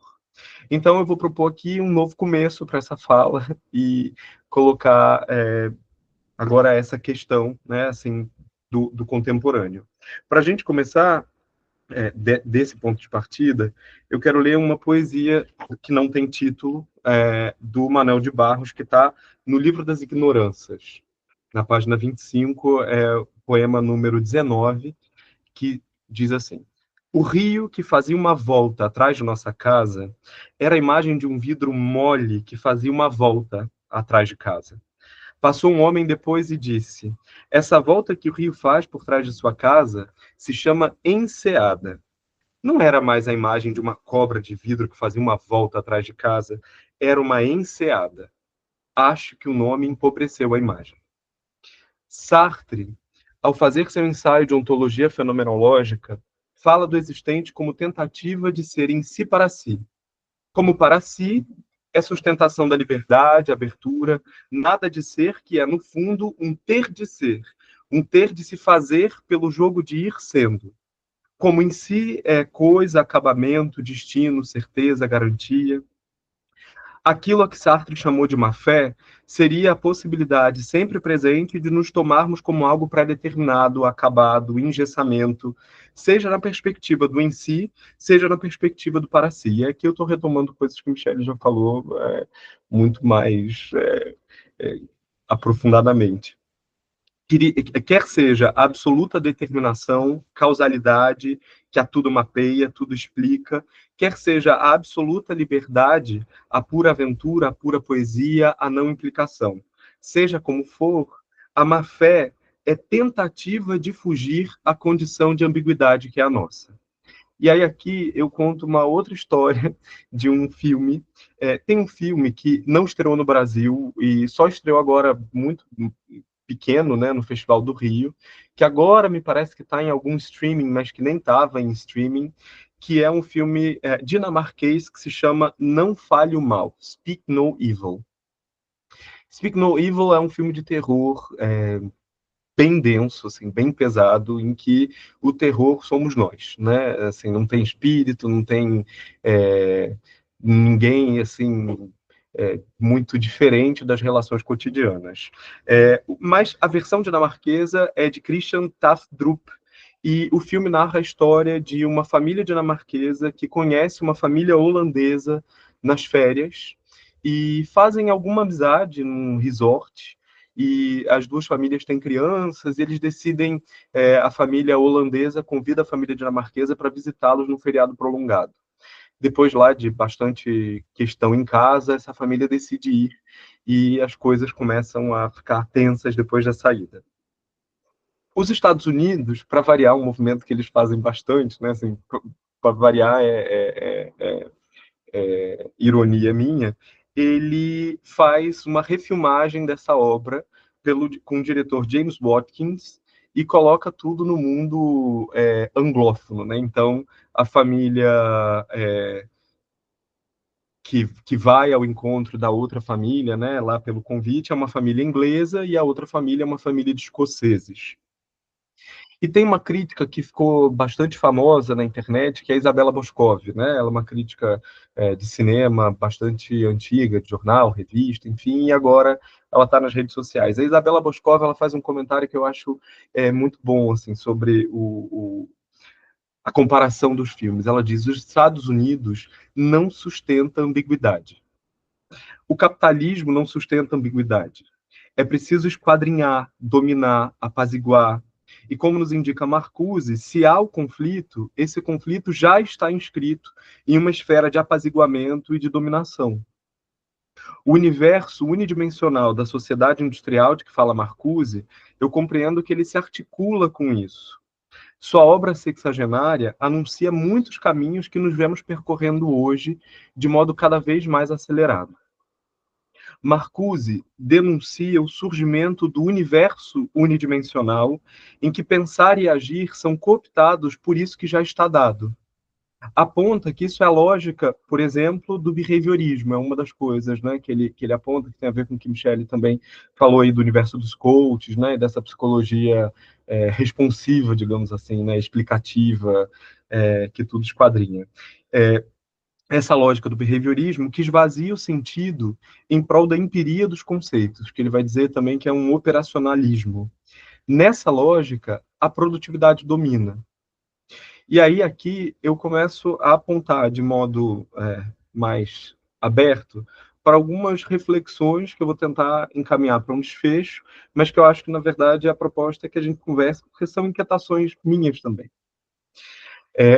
Então, eu vou propor aqui um novo começo para essa fala e colocar agora essa questão, né, assim, do contemporâneo. Para a gente começar, desse ponto de partida, eu quero ler uma poesia que não tem título, do Manuel de Barros, que está no Livro das Ignorâncias. Na página 25, é o poema número 19, que diz assim: o rio que fazia uma volta atrás de nossa casa era a imagem de um vidro mole que fazia uma volta atrás de casa. Passou um homem depois e disse: essa volta que o rio faz por trás de sua casa se chama enseada. não era mais a imagem de uma cobra de vidro que fazia uma volta atrás de casa, era uma enseada. Acho que o nome empobreceu a imagem. Sartre, ao fazer seu ensaio de ontologia fenomenológica, fala do existente como tentativa de ser em si para si. Como para si, é sustentação da liberdade, abertura, nada de ser que é, no fundo, um ter de ser, um ter de se fazer pelo jogo de ir sendo. Como em si é coisa, acabamento, destino, certeza, garantia. Aquilo a que Sartre chamou de má fé seria a possibilidade sempre presente de nos tomarmos como algo pré-determinado, acabado, engessamento, seja na perspectiva do em si, seja na perspectiva do para si. E aqui eu estou retomando coisas que Michele já falou muito mais aprofundadamente. Quer seja a absoluta determinação, causalidade, que a tudo mapeia, tudo explica, quer seja a absoluta liberdade, a pura aventura, a pura poesia, a não implicação. Seja como for, a má-fé é tentativa de fugir à condição de ambiguidade que é a nossa. E aí aqui eu conto uma outra história de um filme. Tem um filme que não estreou no Brasil e só estreou agora muito pequeno, né, no Festival do Rio, que agora me parece que está em algum streaming, mas que nem estava em streaming, que é um filme dinamarquês que se chama Não Fale o Mal, Speak No Evil. Speak No Evil é um filme de terror bem denso, assim, bem pesado, em que o terror somos nós, né? Assim, não tem espírito, não tem ninguém, assim, muito diferente das relações cotidianas. Mas a versão dinamarquesa é de Christian Tafdrup, e o filme narra a história de uma família dinamarquesa que conhece uma família holandesa nas férias e fazem alguma amizade num resort, e as duas famílias têm crianças, e eles decidem, a família holandesa convida a família dinamarquesa para visitá-los num feriado prolongado. Depois lá de bastante questão em casa, essa família decide ir, e as coisas começam a ficar tensas depois da saída. Os Estados Unidos, para variar, um movimento que eles fazem bastante, né, assim, para variar ironia minha, ele faz uma refilmagem dessa obra com o diretor James Watkins e coloca tudo no mundo anglófono, né? Então, a família que vai ao encontro da outra família, né, lá pelo convite, é uma família inglesa e a outra família é uma família de escoceses. E tem uma crítica que ficou bastante famosa na internet, que é a Isabella Boscov, né? Ela é uma crítica de cinema bastante antiga, de jornal, revista, enfim, e agora ela está nas redes sociais. A Isabella Boscov, ela faz um comentário que eu acho muito bom, assim, sobre a comparação dos filmes. Ela diz: os Estados Unidos não sustenta ambiguidade. O capitalismo não sustenta ambiguidade. É preciso esquadrinhar, dominar, apaziguar. E como nos indica Marcuse, se há o conflito, esse conflito já está inscrito em uma esfera de apaziguamento e de dominação. O universo unidimensional da sociedade industrial de que fala Marcuse, eu compreendo que ele se articula com isso. Sua obra sexagenária anuncia muitos caminhos que nos vemos percorrendo hoje de modo cada vez mais acelerado. Marcuse denuncia o surgimento do universo unidimensional, em que pensar e agir são cooptados por isso que já está dado. Aponta que isso é a lógica, por exemplo, do behaviorismo, é uma das coisas, né, que ele aponta, que tem a ver com o que Michele também falou aí do universo dos coaches, né, dessa psicologia responsiva, digamos assim, né, explicativa, que tudo esquadrinha. Essa lógica do behaviorismo que esvazia o sentido em prol da empiria dos conceitos, que ele vai dizer também que é um operacionalismo. Nessa lógica, a produtividade domina. E aí aqui eu começo a apontar de modo mais aberto para algumas reflexões que eu vou tentar encaminhar para um desfecho, mas que eu acho que, na verdade, a proposta é que a gente converse, porque são inquietações minhas também.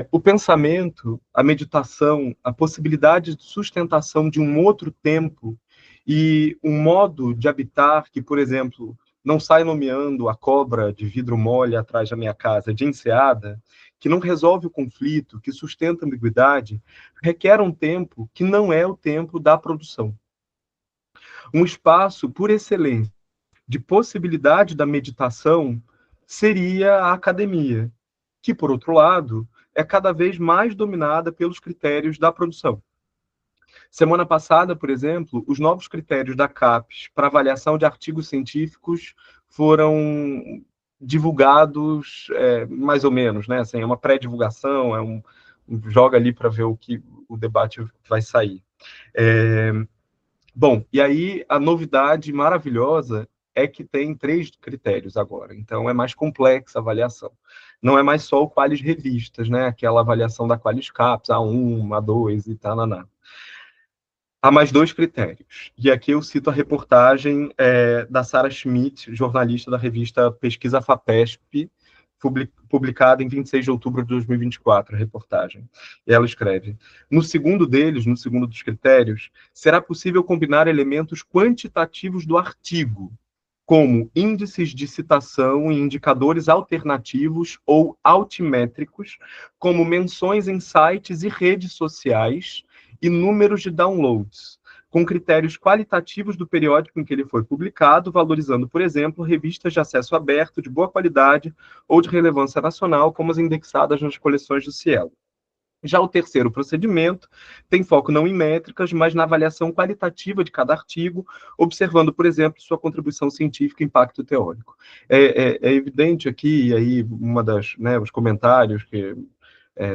O pensamento, a meditação, a possibilidade de sustentação de um outro tempo e um modo de habitar que, por exemplo, não sai nomeando a cobra de vidro mole atrás da minha casa de enseada, que não resolve o conflito, que sustenta a ambiguidade, requer um tempo que não é o tempo da produção. Um espaço, por excelência, de possibilidade da meditação seria a academia, que, por outro lado, é cada vez mais dominada pelos critérios da produção. Semana passada, por exemplo, os novos critérios da CAPES para avaliação de artigos científicos foram divulgados, mais ou menos, né? Assim, é uma pré-divulgação, joga ali para ver o que o debate vai sair. Bom, e aí a novidade maravilhosa é que tem 3 critérios agora, então é mais complexa a avaliação. Não é mais só o Qualis Revistas, né? Aquela avaliação da Qualis CAPES, A1, A2 e tal. Há mais 2 critérios. E aqui eu cito a reportagem da Sara Schmidt, jornalista da revista Pesquisa FAPESP, publicada em 26 de outubro de 2024, a reportagem. E ela escreve: no segundo dos critérios, será possível combinar elementos quantitativos do artigo, como índices de citação e indicadores alternativos ou altimétricos, como menções em sites e redes sociais e números de downloads, com critérios qualitativos do periódico em que ele foi publicado, valorizando, por exemplo, revistas de acesso aberto, de boa qualidade ou de relevância nacional, como as indexadas nas coleções do Cielo. Já o terceiro procedimento tem foco não em métricas, mas na avaliação qualitativa de cada artigo, observando, por exemplo, sua contribuição científica e impacto teórico. É evidente aqui, aí, os comentários que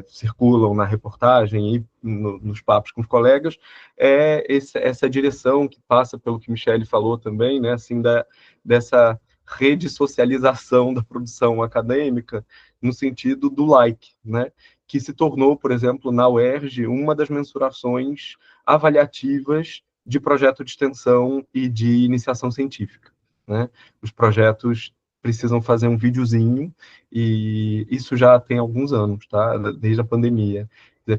circulam na reportagem e nos papos com os colegas, essa direção que passa pelo que Michele falou também, né, assim, dessa redessocialização da produção acadêmica, no sentido do like, né, que se tornou, por exemplo, na UERJ, uma das mensurações avaliativas de projeto de extensão e de iniciação científica, né? Os projetos precisam fazer um videozinho, e isso já tem alguns anos, tá? Desde a pandemia.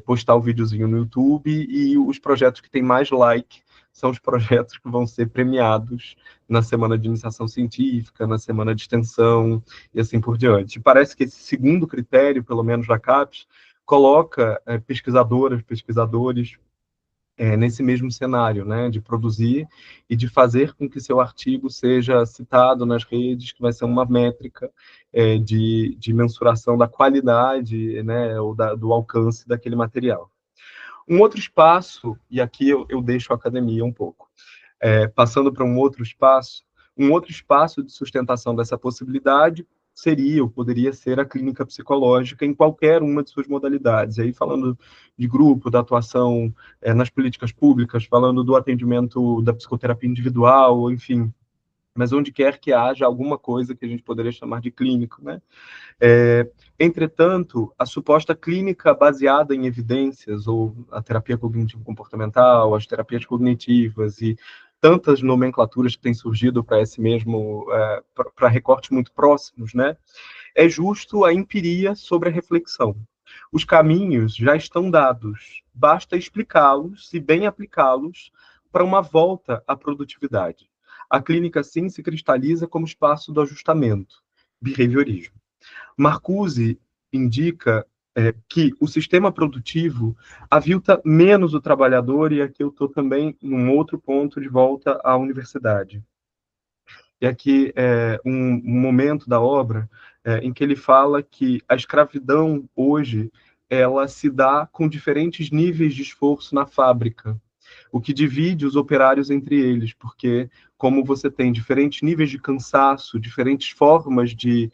Postar o videozinho no YouTube, e os projetos que têm mais like são os projetos que vão ser premiados na semana de iniciação científica, na semana de extensão, e assim por diante. Parece que esse segundo critério, pelo menos da CAPES, coloca pesquisadoras, pesquisadores nesse mesmo cenário, né, de produzir e de fazer com que seu artigo seja citado nas redes, que vai ser uma métrica de mensuração da qualidade, né, ou do alcance daquele material. Um outro espaço, e aqui eu deixo a academia um pouco, passando para um outro espaço de sustentação dessa possibilidade seria ou poderia ser a clínica psicológica em qualquer uma de suas modalidades. Aí falando de grupo, da atuação nas políticas públicas, falando do atendimento da psicoterapia individual, enfim, mas onde quer que haja alguma coisa que a gente poderia chamar de clínico, né? Entretanto, a suposta clínica baseada em evidências, ou a terapia cognitivo-comportamental, as terapias cognitivas e tantas nomenclaturas que têm surgido para esse mesmo, para recortes muito próximos, né? É justo a empiria sobre a reflexão. Os caminhos já estão dados, basta explicá-los e bem aplicá-los para uma volta à produtividade. A clínica, sim, se cristaliza como espaço do ajustamento, behaviorismo. Marcuse indica que o sistema produtivo avilta menos o trabalhador, e aqui eu estou também num outro ponto de volta à universidade. E aqui é um momento da obra em que ele fala que a escravidão hoje ela se dá com diferentes níveis de esforço na fábrica, o que divide os operários entre eles, porque como você tem diferentes níveis de cansaço, diferentes formas de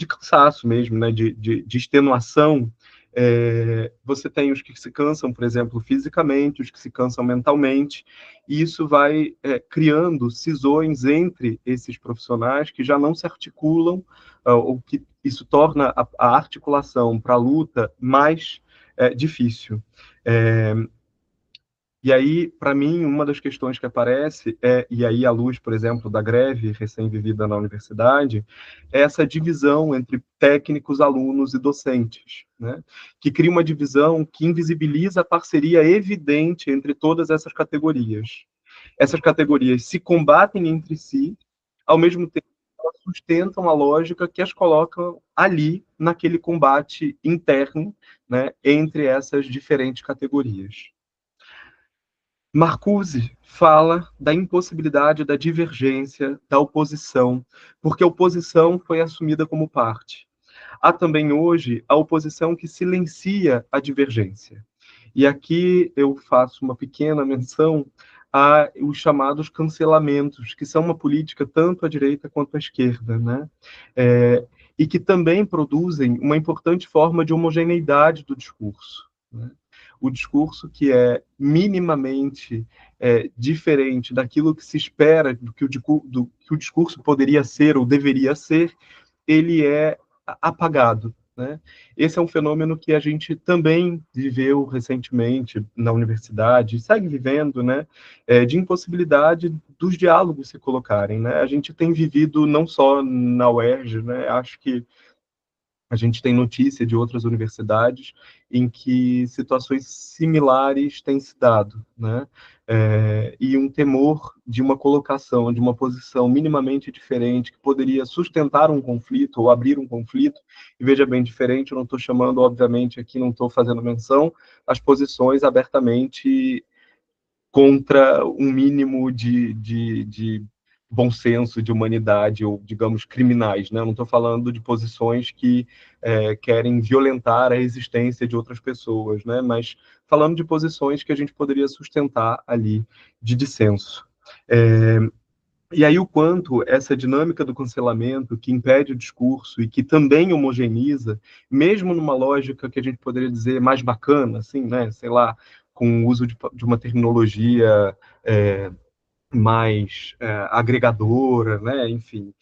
cansaço mesmo, né, de extenuação, você tem os que se cansam, por exemplo, fisicamente, os que se cansam mentalmente, e isso vai criando cisões entre esses profissionais que já não se articulam, ou que isso torna a articulação para a luta mais difícil. E aí, para mim, uma das questões que aparece e aí à luz, por exemplo, da greve recém-vivida na universidade, é essa divisão entre técnicos, alunos e docentes, né? Que cria uma divisão que invisibiliza a parceria evidente entre todas essas categorias. essas categorias se combatem entre si, ao mesmo tempo elas sustentam a lógica que as colocam ali, naquele combate interno, né, entre essas diferentes categorias. Marcuse fala da impossibilidade da divergência, da oposição, porque a oposição foi assumida como parte. Há também hoje a oposição que silencia a divergência. E aqui eu faço uma pequena menção a os chamados cancelamentos, que são uma política tanto à direita quanto à esquerda, né? E que também produzem uma importante forma de homogeneidade do discurso, né? O discurso que é minimamente diferente daquilo que se espera, do que o discurso poderia ser ou deveria ser, ele é apagado, né? Esse é um fenômeno que a gente também viveu recentemente na universidade, segue vivendo, né? De impossibilidade dos diálogos se colocarem, né? A gente tem vivido não só na UERJ, né? Acho que a gente tem notícia de outras universidades em que situações similares têm se dado, né? E um temor de uma colocação, de uma posição minimamente diferente, que poderia sustentar um conflito ou abrir um conflito, e veja bem, diferente, eu não estou chamando, obviamente, aqui não estou fazendo menção às posições abertamente contra um mínimo de bom senso, de humanidade, ou, digamos, criminais, né? Eu não estou falando de posições que querem violentar a existência de outras pessoas, né? Mas falando de posições que a gente poderia sustentar ali de dissenso. E aí o quanto essa dinâmica do cancelamento, que impede o discurso e que também homogeneiza, mesmo numa lógica que a gente poderia dizer mais bacana, assim, né? Sei lá, com o uso de uma terminologia mais agregadora, né? Enfim,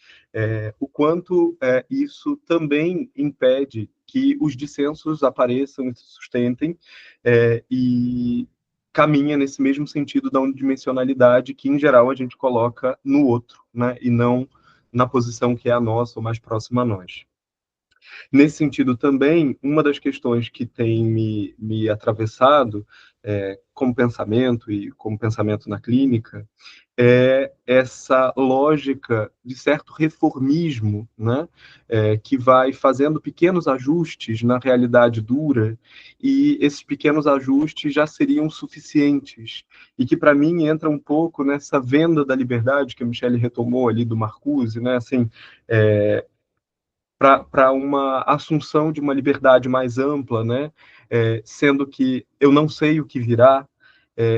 o quanto isso também impede que os dissensos apareçam e se sustentem, e caminha nesse mesmo sentido da unidimensionalidade que, em geral, a gente coloca no outro, né? E não na posição que é a nossa ou mais próxima a nós. Nesse sentido também, uma das questões que tem me atravessado como pensamento e como pensamento na clínica é essa lógica de certo reformismo, né? Que vai fazendo pequenos ajustes na realidade dura, e esses pequenos ajustes já seriam suficientes, e que para mim entra um pouco nessa venda da liberdade que a Michelle retomou ali do Marcuse, né? Assim, para uma assunção de uma liberdade mais ampla, né? Sendo que eu não sei o que virá,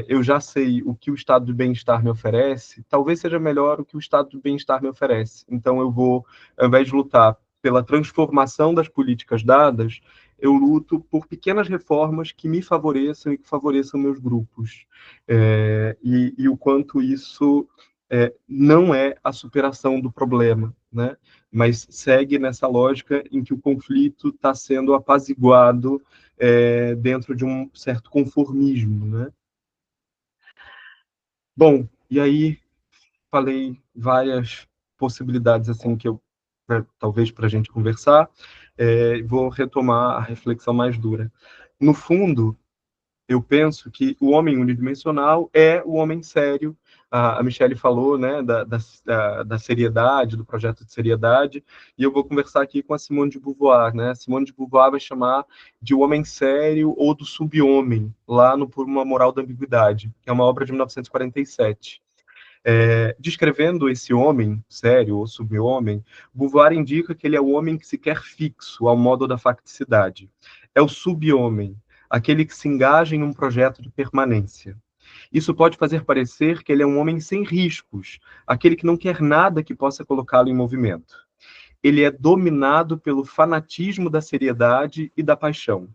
eu já sei o que o estado de bem-estar me oferece, talvez seja melhor o que o estado de bem-estar me oferece. Então eu vou, ao invés de lutar pela transformação das políticas dadas, eu luto por pequenas reformas que me favoreçam e que favoreçam meus grupos. E o quanto isso não é a superação do problema, né? Mas segue nessa lógica em que o conflito está sendo apaziguado dentro de um certo conformismo, né? Bom, e aí falei várias possibilidades assim que eu talvez para a gente conversar, vou retomar a reflexão mais dura. No fundo, eu penso que o homem unidimensional é o homem sério. A Michelle falou, né, da seriedade, do projeto de seriedade, e eu vou conversar aqui com a Simone de Beauvoir, né? Simone de Beauvoir vai chamar de o homem sério ou do sub-homem, lá no Por uma Moral da Ambiguidade, que é uma obra de 1947. Descrevendo esse homem sério ou sub-homem, Beauvoir indica que ele é o homem que se quer fixo, ao modo da facticidade. É o sub-homem, aquele que se engaja em um projeto de permanência. Isso pode fazer parecer que ele é um homem sem riscos, aquele que não quer nada que possa colocá-lo em movimento. Ele é dominado pelo fanatismo da seriedade e da paixão.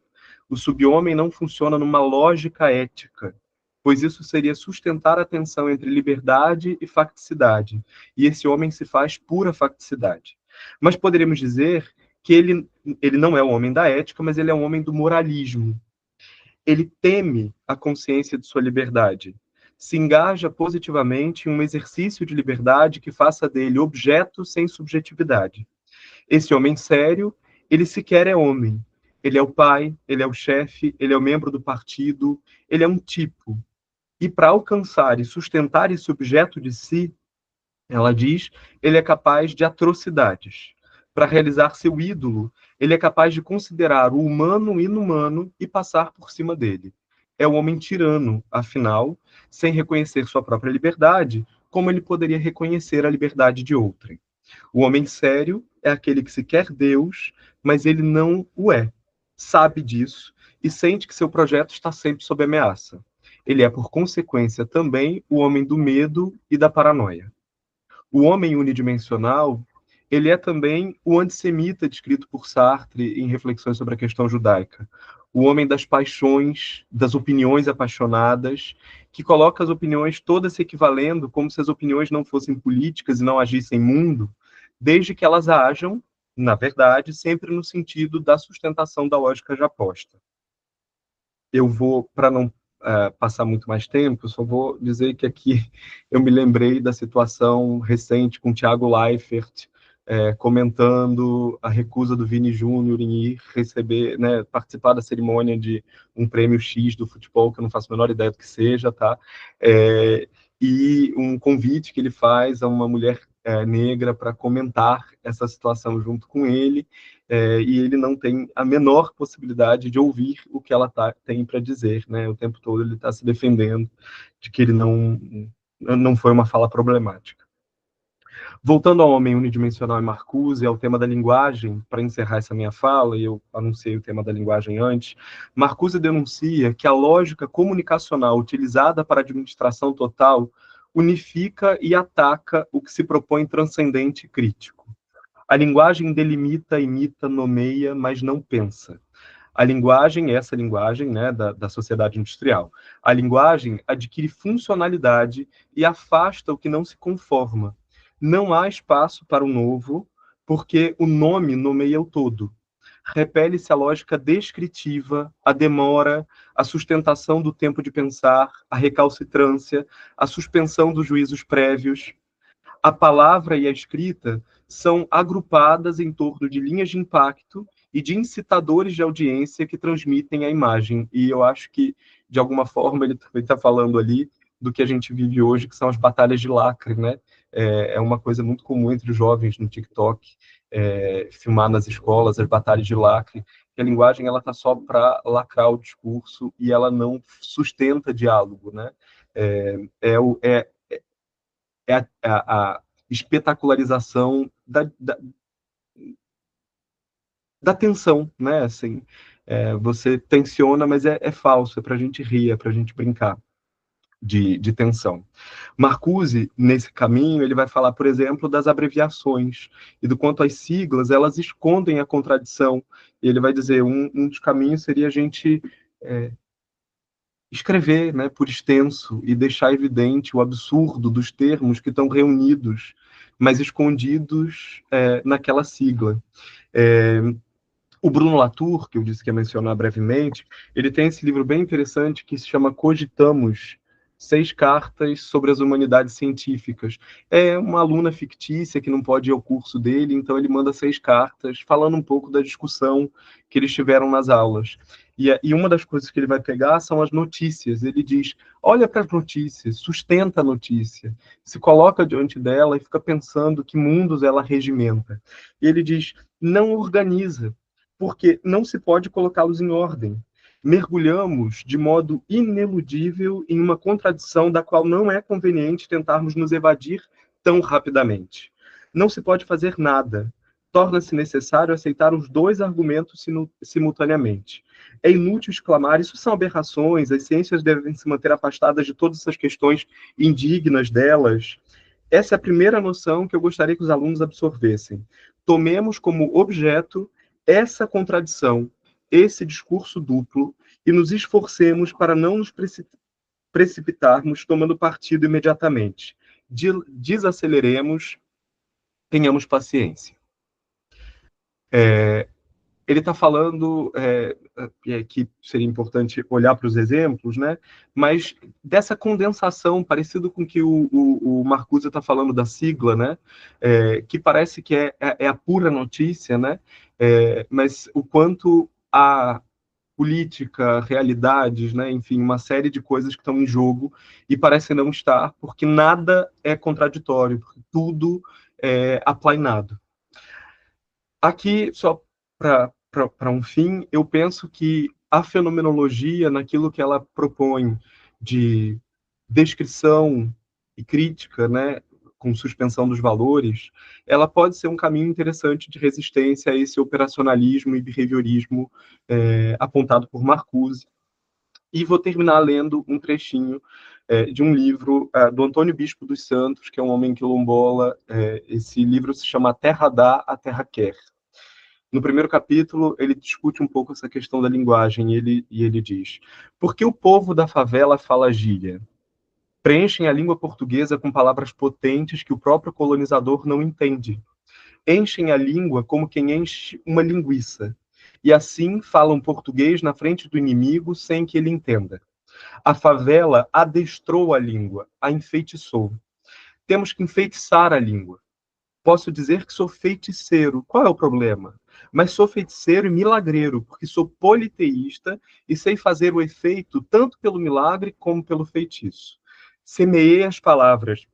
O sub-homem não funciona numa lógica ética, pois isso seria sustentar a tensão entre liberdade e facticidade, e esse homem se faz pura facticidade. Mas poderíamos dizer que ele não é o homem da ética, mas ele é um homem do moralismo. Ele teme a consciência de sua liberdade, se engaja positivamente em um exercício de liberdade que faça dele objeto sem subjetividade. Esse homem sério, ele sequer é homem. Ele é o pai, ele é o chefe, ele é o membro do partido, ele é um tipo. e para alcançar e sustentar esse objeto de si, ela diz, ele é capaz de atrocidades. Para realizar seu ídolo, ele é capaz de considerar o humano inumano e passar por cima dele. É o homem tirano, afinal, sem reconhecer sua própria liberdade, como ele poderia reconhecer a liberdade de outrem. O homem sério é aquele que se quer Deus, mas ele não o é. Sabe disso e sente que seu projeto está sempre sob ameaça. Ele é, por consequência, também o homem do medo e da paranoia. O homem unidimensional, ele é também o antissemita descrito por Sartre em reflexões sobre a questão judaica. O homem das paixões, das opiniões apaixonadas, que coloca as opiniões todas se equivalendo como se as opiniões não fossem políticas e não agissem mundo, desde que elas ajam, na verdade, sempre no sentido da sustentação da lógica já posta. Eu vou, para não passar muito mais tempo, só vou dizer que aqui eu me lembrei da situação recente com o Thiago Leifert, comentando a recusa do Vini Júnior em ir receber, né, participar da cerimônia de um prêmio X do futebol, que eu não faço a menor ideia do que seja, tá? E um convite que ele faz a uma mulher negra para comentar essa situação junto com ele, e ele não tem a menor possibilidade de ouvir o que ela tem para dizer, né? O tempo todo ele está se defendendo de que ele não foi uma fala problemática. Voltando ao homem unidimensional e Marcuse, ao tema da linguagem, para encerrar essa minha fala, e eu anunciei o tema da linguagem antes, Marcuse denuncia que a lógica comunicacional utilizada para a administração total unifica e ataca o que se propõe transcendente e crítico. A linguagem delimita, imita, nomeia, mas não pensa. A linguagem, essa linguagem, né, da sociedade industrial, a linguagem adquire funcionalidade e afasta o que não se conforma. Não há espaço para o novo, porque o nome nomeia o todo. Repele-se a lógica descritiva, a demora, a sustentação do tempo de pensar, a recalcitrância, a suspensão dos juízos prévios. A palavra e a escrita são agrupadas em torno de linhas de impacto e de incitadores de audiência que transmitem a imagem. E eu acho que, de alguma forma, ele está falando ali do que a gente vive hoje, que são as batalhas de lacre, né? É uma coisa muito comum entre os jovens no TikTok, filmar nas escolas as batalhas de lacre, que a linguagem ela está só para lacrar o discurso e ela não sustenta diálogo, né? A espetacularização da tensão, né? Assim, você tensiona, mas é falso, é para a gente rir, é para a gente brincar de tensão. Marcuse, nesse caminho, ele vai falar, por exemplo, das abreviações e do quanto as siglas, elas escondem a contradição. E ele vai dizer, um dos caminhos seria a gente escrever, né, por extenso e deixar evidente o absurdo dos termos que estão reunidos, mas escondidos naquela sigla. O Bruno Latour, que eu disse que ia mencionar brevemente, ele tem esse livro bem interessante que se chama Cogitamos, 6 cartas sobre as humanidades científicas. É uma aluna fictícia que não pode ir ao curso dele, então ele manda 6 cartas falando um pouco da discussão que eles tiveram nas aulas. E uma das coisas que ele vai pegar são as notícias. Ele diz, olha para as notícias, sustenta a notícia, se coloca diante dela e fica pensando que mundos ela regimenta. E ele diz, não organiza, porque não se pode colocá-los em ordem. Mergulhamos de modo ineludível em uma contradição da qual não é conveniente tentarmos nos evadir tão rapidamente. Não se pode fazer nada. Torna-se necessário aceitar os 2 argumentos simultaneamente. É inútil exclamar, isso são aberrações, as ciências devem se manter afastadas de todas essas questões indignas delas. Essa é a primeira noção que eu gostaria que os alunos absorvessem. Tomemos como objeto essa contradição, esse discurso duplo, e nos esforcemos para não nos precipitarmos tomando partido imediatamente. Desaceleremos, tenhamos paciência. Ele está falando que seria importante olhar para os exemplos, né? Mas dessa condensação, parecido com que o Marcuse está falando da sigla, né? Que parece que é a pura notícia, né? Mas o quanto política, realidades, né? Enfim, uma série de coisas que estão em jogo e parecem não estar, porque nada é contraditório, porque tudo é aplainado. Aqui, só para um fim, eu penso que a fenomenologia, naquilo que ela propõe de descrição e crítica, né, com suspensão dos valores, ela pode ser um caminho interessante de resistência a esse operacionalismo e behaviorismo apontado por Marcuse. E vou terminar lendo um trechinho de um livro do Antônio Bispo dos Santos, que é um homem quilombola. Esse livro se chama A Terra Dá, a Terra Quer. No primeiro capítulo, ele discute um pouco essa questão da linguagem, e ele diz: por que o povo da favela fala gíria? Preenchem a língua portuguesa com palavras potentes que o próprio colonizador não entende. Enchem a língua como quem enche uma linguiça. E assim falam português na frente do inimigo sem que ele entenda. A favela adestrou a língua, a enfeitiçou. Temos que enfeitiçar a língua. Posso dizer que sou feiticeiro. Qual é o problema? Mas sou feiticeiro e milagreiro, porque sou politeísta e sei fazer o efeito tanto pelo milagre como pelo feitiço. Semeei as palavras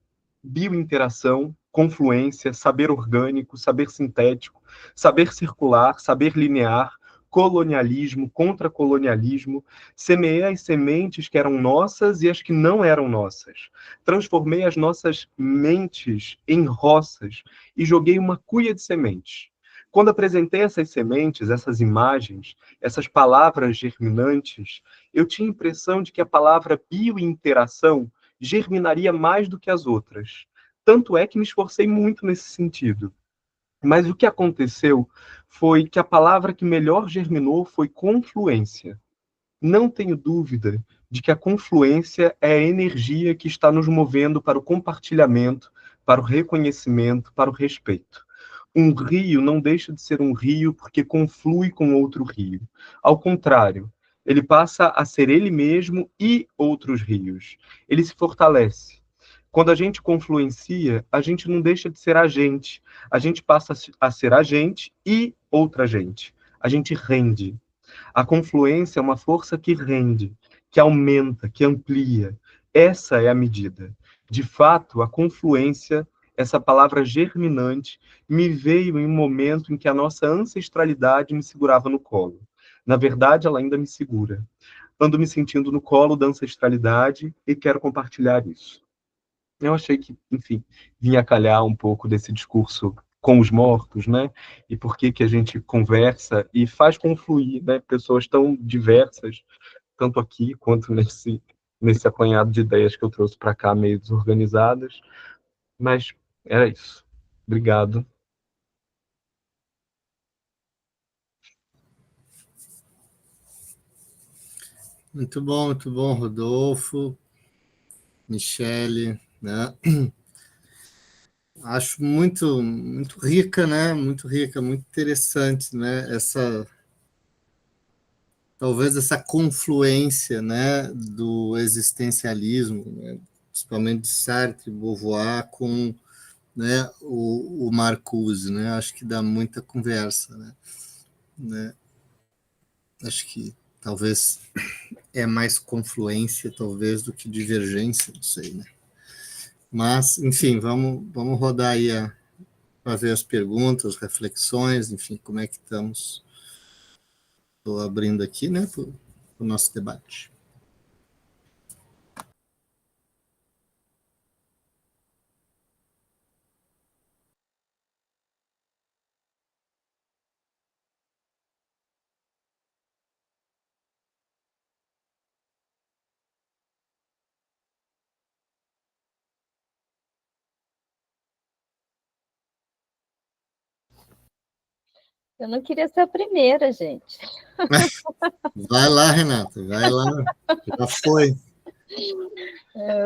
biointeração, confluência, saber orgânico, saber sintético, saber circular, saber linear, colonialismo, contracolonialismo. Semeei as sementes que eram nossas e as que não eram nossas. Transformei as nossas mentes em roças e joguei uma cuia de sementes. Quando apresentei essas sementes, essas imagens, essas palavras germinantes, eu tinha a impressão de que a palavra biointeração germinaria mais do que as outras. Tanto é que me esforcei muito nesse sentido. Mas o que aconteceu foi que a palavra que melhor germinou foi confluência. Não tenho dúvida de que a confluência é a energia que está nos movendo para o compartilhamento, para o reconhecimento, para o respeito. Um rio não deixa de ser um rio porque conflui com outro rio. Ao contrário, ele passa a ser ele mesmo e outros rios. Ele se fortalece. Quando a gente confluencia, a gente não deixa de ser a gente passa a ser agente e outra gente. A gente rende. A confluência é uma força que rende, que aumenta, que amplia. Essa é a medida. De fato, a confluência, essa palavra germinante, me veio em um momento em que a nossa ancestralidade me segurava no colo. Na verdade, ela ainda me segura. Ando me sentindo no colo da ancestralidade e quero compartilhar isso. Eu achei que, enfim, vinha calhar um pouco desse discurso com os mortos, né? E por que que a gente conversa e faz confluir, né? Pessoas tão diversas, tanto aqui quanto nesse apanhado de ideias que eu trouxe para cá, meio desorganizadas. Mas era isso. Obrigado. Muito bom, Rodolfo, Michele, né? Acho muito rica, né? Muito rica, muito interessante, né? Talvez essa confluência, né, do existencialismo, né? Principalmente de Sartre, Beauvoir, com, né, o Marcuse, né? Acho que dá muita conversa, né? Acho que talvez é mais confluência, talvez, do que divergência, não sei, né? Mas, enfim, vamos rodar aí para ver as perguntas, reflexões, enfim, como é que estamos. Estou abrindo aqui, né, para o nosso debate. Eu não queria ser a primeira, gente. Vai lá, Renata, vai lá. Já foi.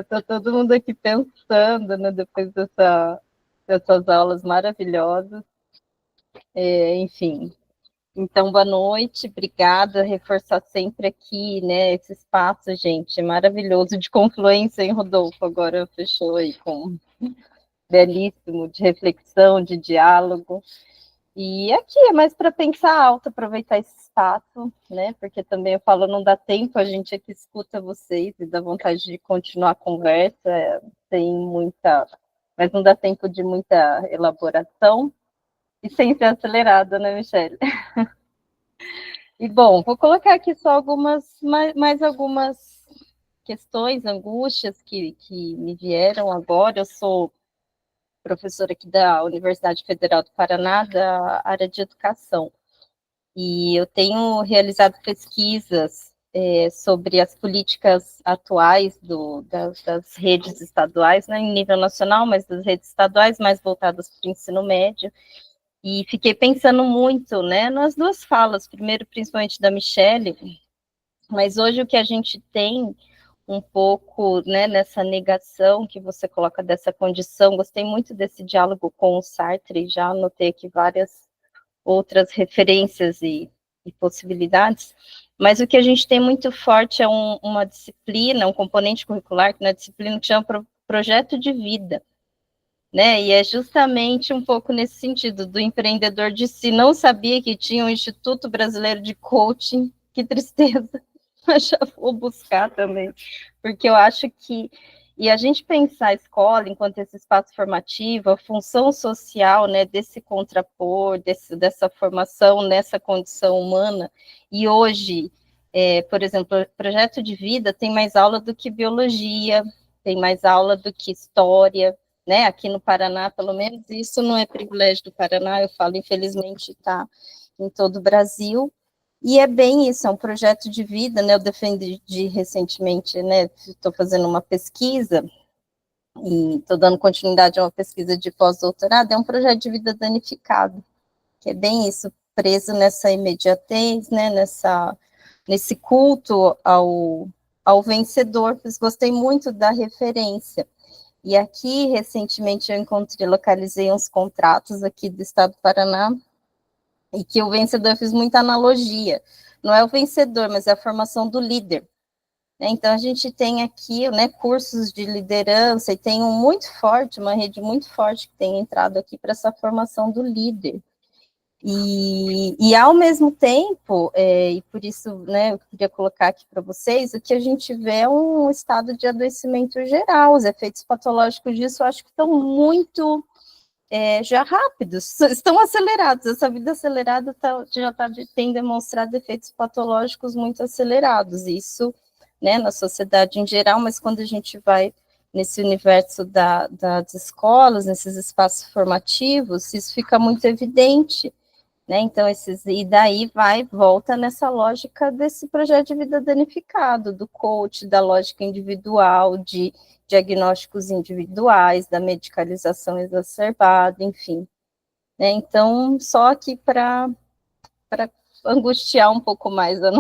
Está todo mundo aqui pensando, né, depois dessas aulas maravilhosas. Enfim, então, boa noite, obrigada. Reforçar sempre aqui, né, esse espaço, gente, maravilhoso de confluência, hein, Rodolfo? Agora fechou aí com belíssimo, de reflexão, de diálogo. E aqui é mais para pensar alto, aproveitar esse espaço, né? Porque também eu falo, não dá tempo, a gente aqui escuta vocês e dá vontade de continuar a conversa, tem muita, mas não dá tempo de muita elaboração e sempre acelerada, né, Michele? E bom, vou colocar aqui só mais algumas questões, angústias que me vieram agora. Eu sou professora aqui da Universidade Federal do Paraná, da área de educação. E eu tenho realizado pesquisas sobre as políticas atuais das redes estaduais, né, em nível nacional, mas das redes estaduais mais voltadas para o ensino médio. E fiquei pensando muito, né, nas duas falas, primeiro principalmente da Michele, mas hoje o que a gente tem um pouco, né, nessa negação que você coloca dessa condição, gostei muito desse diálogo com o Sartre, já anotei aqui várias outras referências e possibilidades, mas o que a gente tem muito forte é uma disciplina, um componente curricular, que na disciplina que chama projeto de vida, né, e é justamente um pouco nesse sentido, do empreendedor de si, não sabia que tinha um Instituto Brasileiro de Coaching, que tristeza, mas já vou buscar também, porque eu acho que, e a gente pensar a escola enquanto esse espaço formativo, a função social, né, desse contrapor, dessa formação nessa condição humana, e hoje, por exemplo, o projeto de vida tem mais aula do que biologia, tem mais aula do que história, né, aqui no Paraná, pelo menos, isso não é privilégio do Paraná, eu falo, infelizmente, está em todo o Brasil, e é bem isso, é um projeto de vida, né, eu defendi recentemente, né, estou fazendo uma pesquisa, e estou dando continuidade a uma pesquisa de pós-doutorado, é um projeto de vida danificado, que é bem isso, preso nessa imediatez, né, nesse culto ao vencedor, pois gostei muito da referência. E aqui, recentemente, localizei uns contratos aqui do estado do Paraná, e que o vencedor, eu fiz muita analogia. Não é o vencedor, mas é a formação do líder. Então, a gente tem aqui, né, cursos de liderança, e tem uma rede muito forte que tem entrado aqui para essa formação do líder. E ao mesmo tempo, e por isso, né, eu queria colocar aqui para vocês, o que a gente vê é um estado de adoecimento geral, os efeitos patológicos disso eu acho que estão muito já rápidos, estão acelerados, essa vida acelerada tem demonstrado efeitos patológicos muito acelerados, isso, né, na sociedade em geral, mas quando a gente vai nesse universo das escolas, nesses espaços formativos, isso fica muito evidente, né, então, e daí volta nessa lógica desse projeto de vida danificado, do coach, da lógica individual, de diagnósticos individuais, da medicalização exacerbada, enfim. Né, então, só aqui para angustiar um pouco mais a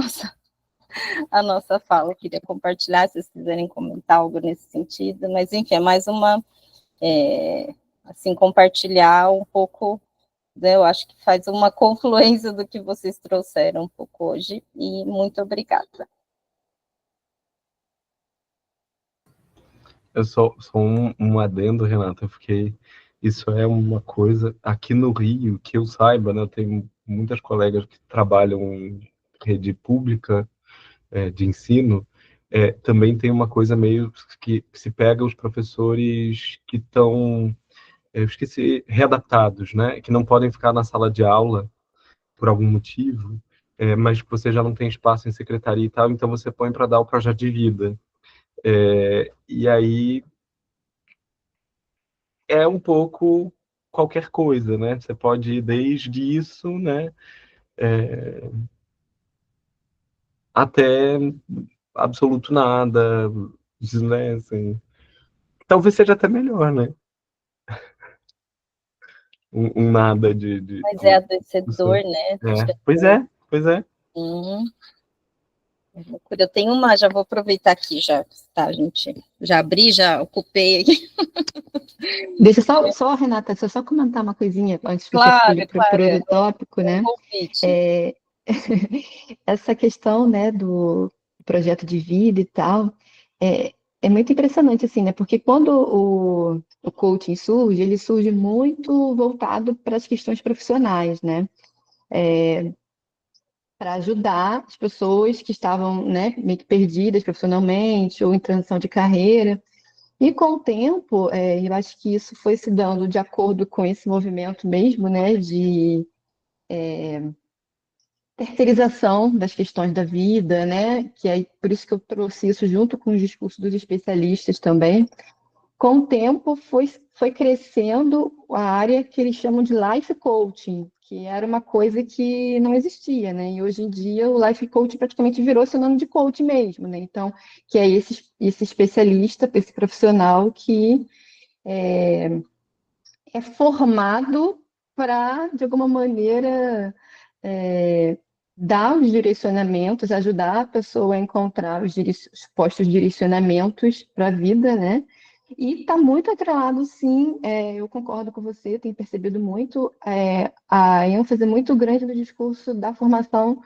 nossa fala, eu queria compartilhar, se vocês quiserem comentar algo nesse sentido, mas, enfim, é mais assim, compartilhar um pouco, né, eu acho que faz uma confluência do que vocês trouxeram um pouco hoje, e muito obrigada. Eu só um adendo, Renata, porque isso é uma coisa, aqui no Rio, que eu saiba, né, eu tenho muitas colegas que trabalham em rede pública de ensino, também tem uma coisa meio que se pega os professores que estão, eu esqueci, readaptados, né, que não podem ficar na sala de aula por algum motivo, mas que você já não tem espaço em secretaria e tal, então você põe para dar o projeto de vida. E aí é um pouco qualquer coisa, né? Você pode ir desde isso, né, até absoluto nada, né, assim. Talvez seja até melhor, né? Um nada Mas é adoecedor, né? Pois é, pois é. Eu tenho já vou aproveitar aqui, tá, gente? Já abri, já ocupei aqui. Deixa Renata, deixa eu só comentar uma coisinha antes que você pule para o outro tópico, né? Essa questão, né, do projeto de vida e tal, é muito impressionante, assim, né? Porque quando o coaching surge, ele surge muito voltado para as questões profissionais, né? Para ajudar as pessoas que estavam, né, meio que perdidas profissionalmente ou em transição de carreira. E com o tempo, eu acho que isso foi se dando de acordo com esse movimento mesmo, né, de terceirização das questões da vida, né, que é por isso que eu trouxe isso junto com os discursos dos especialistas também. Com o tempo, foi crescendo a área que eles chamam de life coaching, que era uma coisa que não existia, né? E hoje em dia o life coaching praticamente virou sinônimo de coach mesmo, né? Então, que é esse especialista, esse profissional que é formado para, de alguma maneira, é, dar os direcionamentos, ajudar a pessoa a encontrar os postos direcionamentos para a vida, né? E está muito atrelado, sim, eu concordo com você, tenho percebido muito a ênfase muito grande no discurso da formação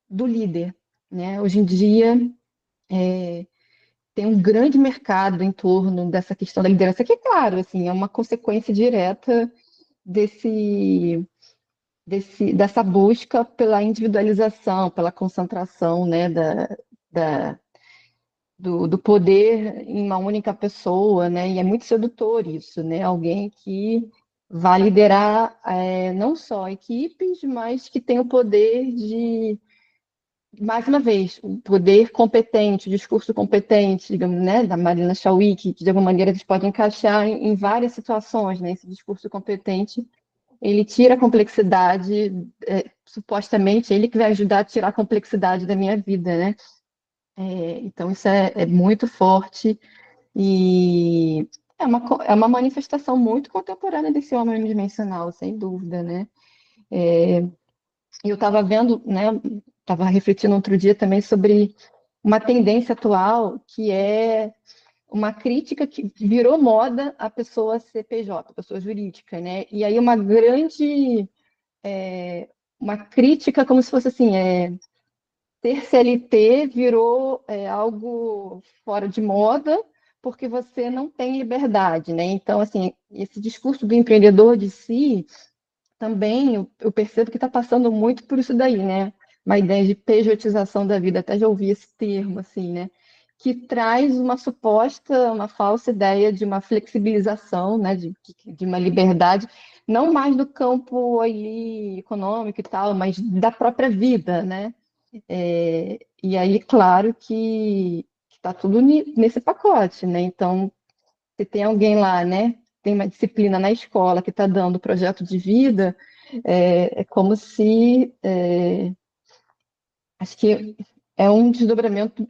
do líder, né? Hoje em dia tem um grande mercado em torno dessa questão da liderança, que, claro, assim, é uma consequência direta dessa busca pela individualização, pela concentração, né, do poder em uma única pessoa, né? E é muito sedutor isso, né? Alguém que vai liderar não só equipes, mas que tem o poder de, mais uma vez, o poder competente, o discurso competente, digamos, né? Da Marina Chauí, que de alguma maneira eles podem encaixar em várias situações, né? Esse discurso competente, ele tira a complexidade, supostamente ele que vai ajudar a tirar a complexidade da minha vida, né? Então, isso é muito forte e é uma manifestação muito contemporânea desse homem unidimensional, sem dúvida, né? E eu estava vendo, né? Estava refletindo outro dia também sobre uma tendência atual que é uma crítica que virou moda a pessoa CPJ, a pessoa jurídica, né? E aí uma crítica como se fosse assim, ter CLT virou algo fora de moda porque você não tem liberdade, né? Então, assim, esse discurso do empreendedor de si, também eu percebo que está passando muito por isso daí, né? Uma ideia de pejotização da vida, até já ouvi esse termo, assim, né? Que traz uma falsa ideia de uma flexibilização, né? De uma liberdade, não mais do campo aí econômico e tal, mas da própria vida, né? E aí, claro que está tudo nesse pacote, né? Então, se tem alguém lá, né? Tem uma disciplina na escola que está dando projeto de vida, é como se acho que é um desdobramento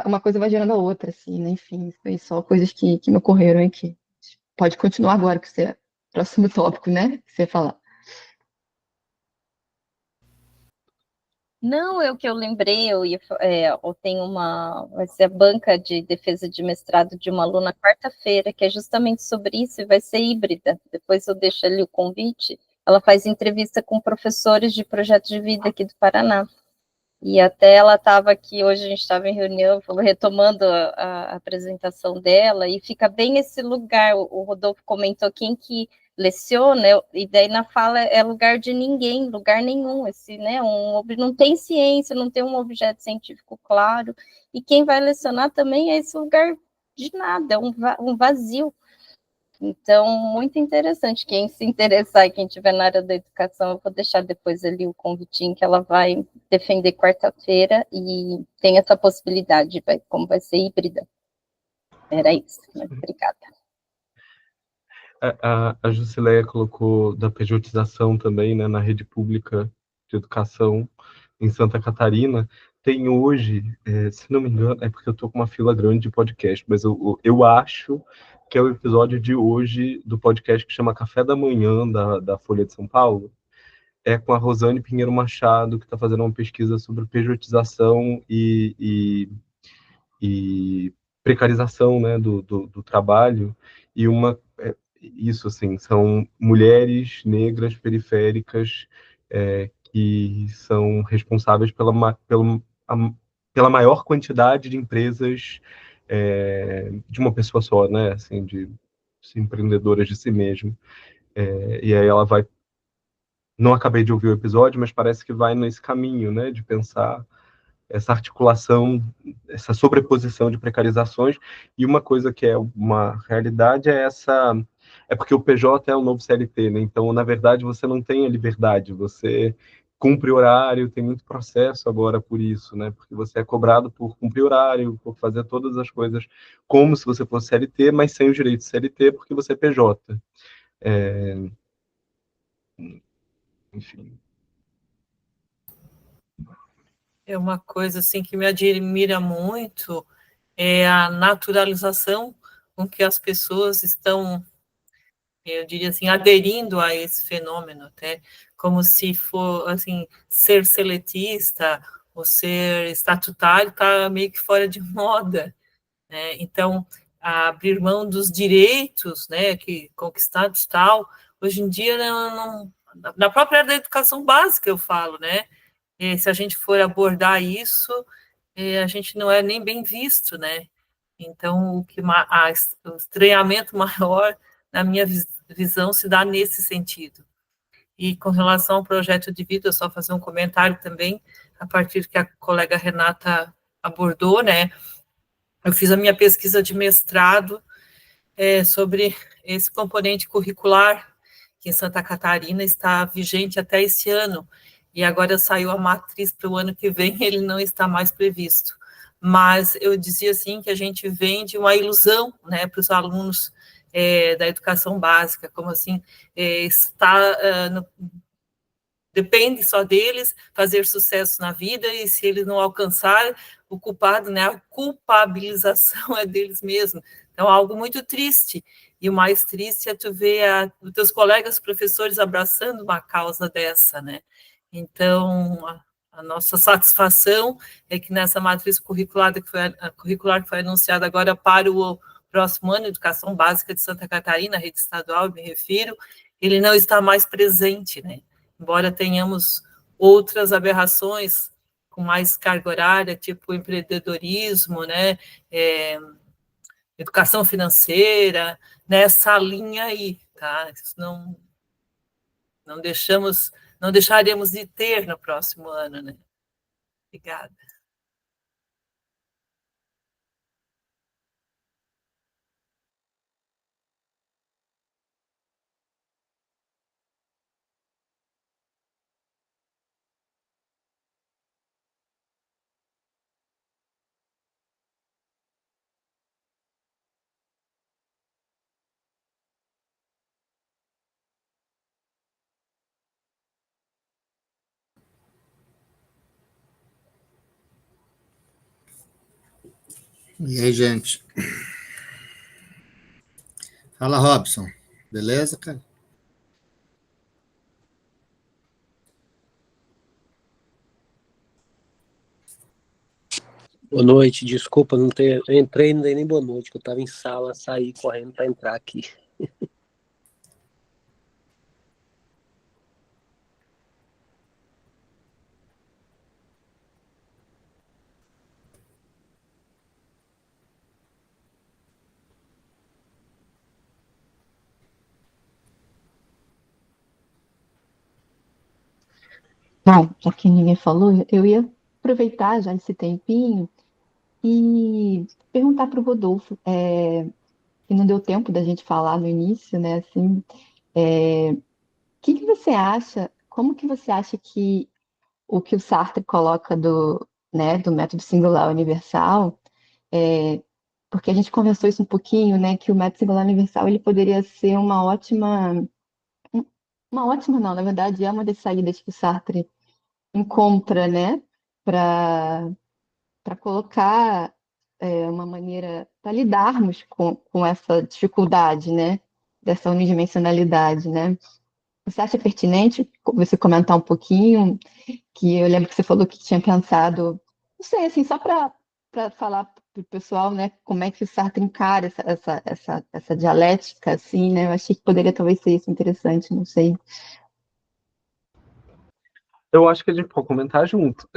uma coisa vai gerando a outra, assim, né? Enfim, foi só coisas que me ocorreram aqui. Pode continuar agora, que você próximo tópico, né? Que você ia falar. Não, é o que eu lembrei, eu tenho vai ser a banca de defesa de mestrado de uma aluna quarta-feira, que é justamente sobre isso, e vai ser híbrida. Depois eu deixo ali o convite. Ela faz entrevista com professores de projeto de vida aqui do Paraná. E até ela estava aqui, hoje a gente estava em reunião, retomando a apresentação dela, e fica bem esse lugar, o Rodolfo comentou quem que leciona, e daí na fala é lugar de ninguém, lugar nenhum, né, não tem ciência, não tem um objeto científico claro, e quem vai lecionar também é esse lugar de nada, é um vazio. Então, muito interessante. Quem se interessar e quem estiver na área da educação, eu vou deixar depois ali o convitinho que ela vai defender quarta-feira e tem essa possibilidade, como vai ser híbrida. Era isso, mas obrigada. A Jusileia colocou da pejotização também, né, na rede pública de educação em Santa Catarina. Tem hoje, se não me engano, é porque eu estou com uma fila grande de podcast, mas eu acho que é o episódio de hoje do podcast que chama Café da Manhã, da Folha de São Paulo. É com a Rosane Pinheiro Machado, que está fazendo uma pesquisa sobre pejotização e precarização, né, do trabalho, e isso, assim, são mulheres negras periféricas que são responsáveis pela maior quantidade de empresas de uma pessoa só, né? Assim, de empreendedoras de si mesmo. E aí ela vai... Não acabei de ouvir o episódio, mas parece que vai nesse caminho, né? De pensar essa articulação, essa sobreposição de precarizações. E uma coisa que é uma realidade é porque o PJ é o novo CLT, né? Então, na verdade, você não tem a liberdade, você cumpre horário, tem muito processo agora por isso, né? Porque você é cobrado por cumprir horário, por fazer todas as coisas como se você fosse CLT, mas sem os direitos de CLT, porque você é PJ. Enfim. É uma coisa assim que me admira muito, é a naturalização com que as pessoas estão, eu diria assim, aderindo a esse fenômeno, até como se for assim, ser seletista ou ser estatutário está meio que fora de moda, né? Então, abrir mão dos direitos, né, que conquistados tal, hoje em dia na própria área da educação básica eu falo, né? Se a gente for abordar isso, a gente não é nem bem visto, né? Então, o estranhamento maior, na minha visão, se dá nesse sentido. E com relação ao projeto de vida, só fazer um comentário também, a partir que a colega Renata abordou, né? Eu fiz a minha pesquisa de mestrado sobre esse componente curricular, que em Santa Catarina está vigente até esse ano, e agora saiu a matriz para o ano que vem, ele não está mais previsto. Mas eu dizia assim que a gente vende uma ilusão, né, para os alunos da educação básica, como assim, depende só deles fazer sucesso na vida, e se eles não alcançar, o culpado, né, a culpabilização é deles mesmos. Então, algo muito triste. E o mais triste é tu ver os teus colegas professores abraçando uma causa dessa, né? Então, a nossa satisfação é que nessa matriz curricular que foi anunciada agora para o próximo ano, Educação Básica de Santa Catarina, rede estadual, me refiro, ele não está mais presente, né? Embora tenhamos outras aberrações com mais carga horária, tipo empreendedorismo, né? Educação financeira, nessa linha aí, tá? Isso não deixaremos de ter no próximo ano, né? Obrigada. E aí, gente? Fala, Robson. Beleza, cara? Boa noite, desculpa não ter. Eu entrei, não dei nem boa noite, que eu estava em sala, saí correndo para entrar aqui. Bom, já que ninguém falou, eu ia aproveitar já esse tempinho e perguntar para o Rodolfo, que não deu tempo da gente falar no início, né? Assim, o que que você acha? Como que você acha que o que o Sartre coloca do método singular universal, porque a gente conversou isso um pouquinho, né? Que o método singular universal ele poderia ser uma ótima não, na verdade é uma das saídas que o Sartre encontra, né? Para colocar uma maneira para lidarmos com essa dificuldade, né? Dessa unidimensionalidade, né? Você acha pertinente você comentar um pouquinho, que eu lembro que você falou que tinha pensado, não sei, assim, só para falar para o pessoal, né, como é que o Sartre encara essa dialética, assim, né? Eu achei que poderia talvez ser isso interessante, não sei. Eu acho que a gente pode comentar junto.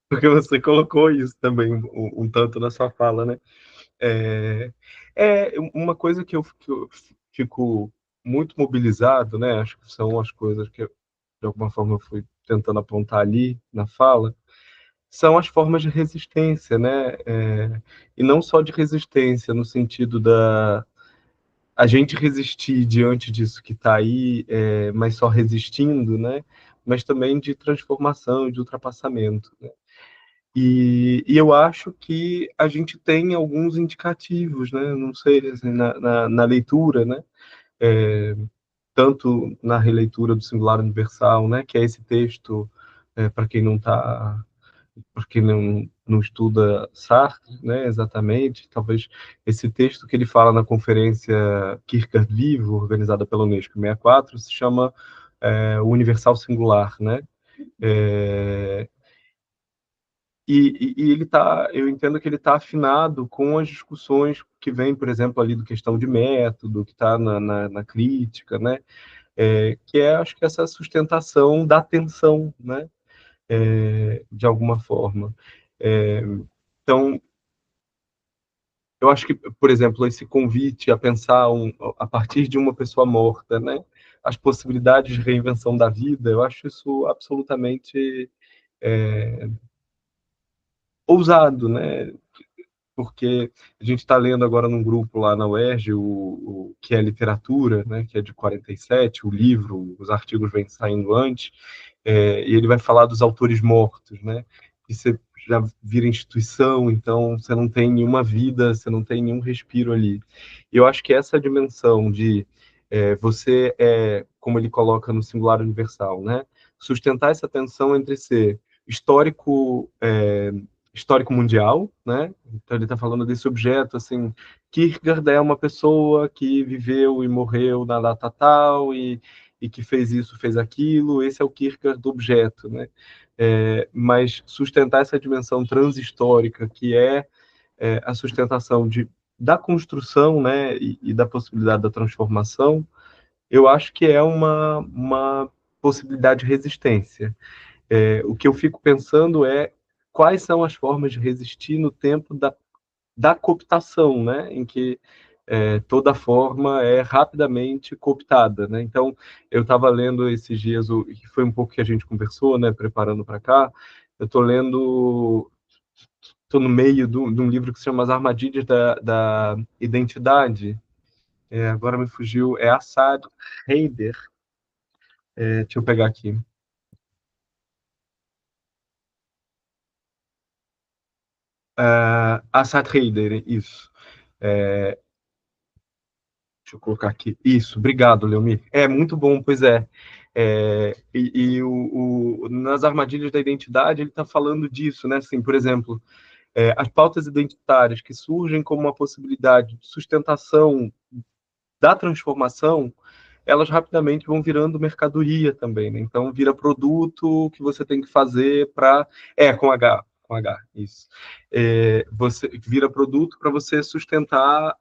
porque você colocou isso também um tanto na sua fala, né? É, uma coisa que eu fico muito mobilizado, né? Acho que são as coisas que, de alguma forma, eu fui tentando apontar ali na fala, são as formas de resistência, né? E não só de resistência, no sentido da a gente resistir diante disso que está aí, mas só resistindo, né? Mas também de transformação, de ultrapassamento, né? E eu acho que a gente tem alguns indicativos, né? Não sei, assim, na leitura, né? Tanto na releitura do Singular Universal, né? Que é esse texto, para quem não está, porque não estuda Sartre, né, exatamente, talvez esse texto que ele fala na conferência Kierkegaard Vivo, organizada pela Unesco em 64, se chama o Universal Singular, né? É, e ele tá, eu entendo que ele está afinado com as discussões que vem, por exemplo, ali do questão de método, que está na crítica, né? Que acho que essa sustentação da atenção, né? De alguma forma. Então, eu acho que, por exemplo, esse convite a pensar a partir de uma pessoa morta, né? As possibilidades de reinvenção da vida, eu acho isso absolutamente ousado, né? Porque a gente está lendo agora num grupo lá na UERJ, o que é literatura, né, que é de 47, o livro, os artigos vêm saindo antes, e ele vai falar dos autores mortos, né, que você já vira instituição, então você não tem nenhuma vida, você não tem nenhum respiro ali. E eu acho que essa dimensão de você como ele coloca no Singular Universal, né, sustentar essa tensão entre ser histórico histórico mundial, né? Então ele está falando desse objeto, assim, Kierkegaard é uma pessoa que viveu e morreu na data tal e que fez isso, fez aquilo. Esse é o Kierkegaard do objeto, né? Mas sustentar essa dimensão transhistórica que a sustentação da construção, né? E da possibilidade da transformação, eu acho que é uma possibilidade de resistência. O que eu fico pensando é quais são as formas de resistir no tempo da cooptação, né? Em que toda forma é rapidamente cooptada, né? Então, eu estava lendo esses dias, que foi um pouco que a gente conversou, né? Preparando para cá, eu estou lendo, estou no meio de um livro que se chama As Armadilhas da Identidade. Agora me fugiu, é Assad Heider. Deixa eu pegar aqui. Assad Heider, isso. Deixa eu colocar aqui. Isso, obrigado, Leomir. Muito bom, pois é. Nas armadilhas da identidade, ele está falando disso, né? Assim, por exemplo, as pautas identitárias que surgem como uma possibilidade de sustentação da transformação, elas rapidamente vão virando mercadoria também, né? Então, vira produto que você tem que fazer para... com H, isso. Você vira produto para você sustentar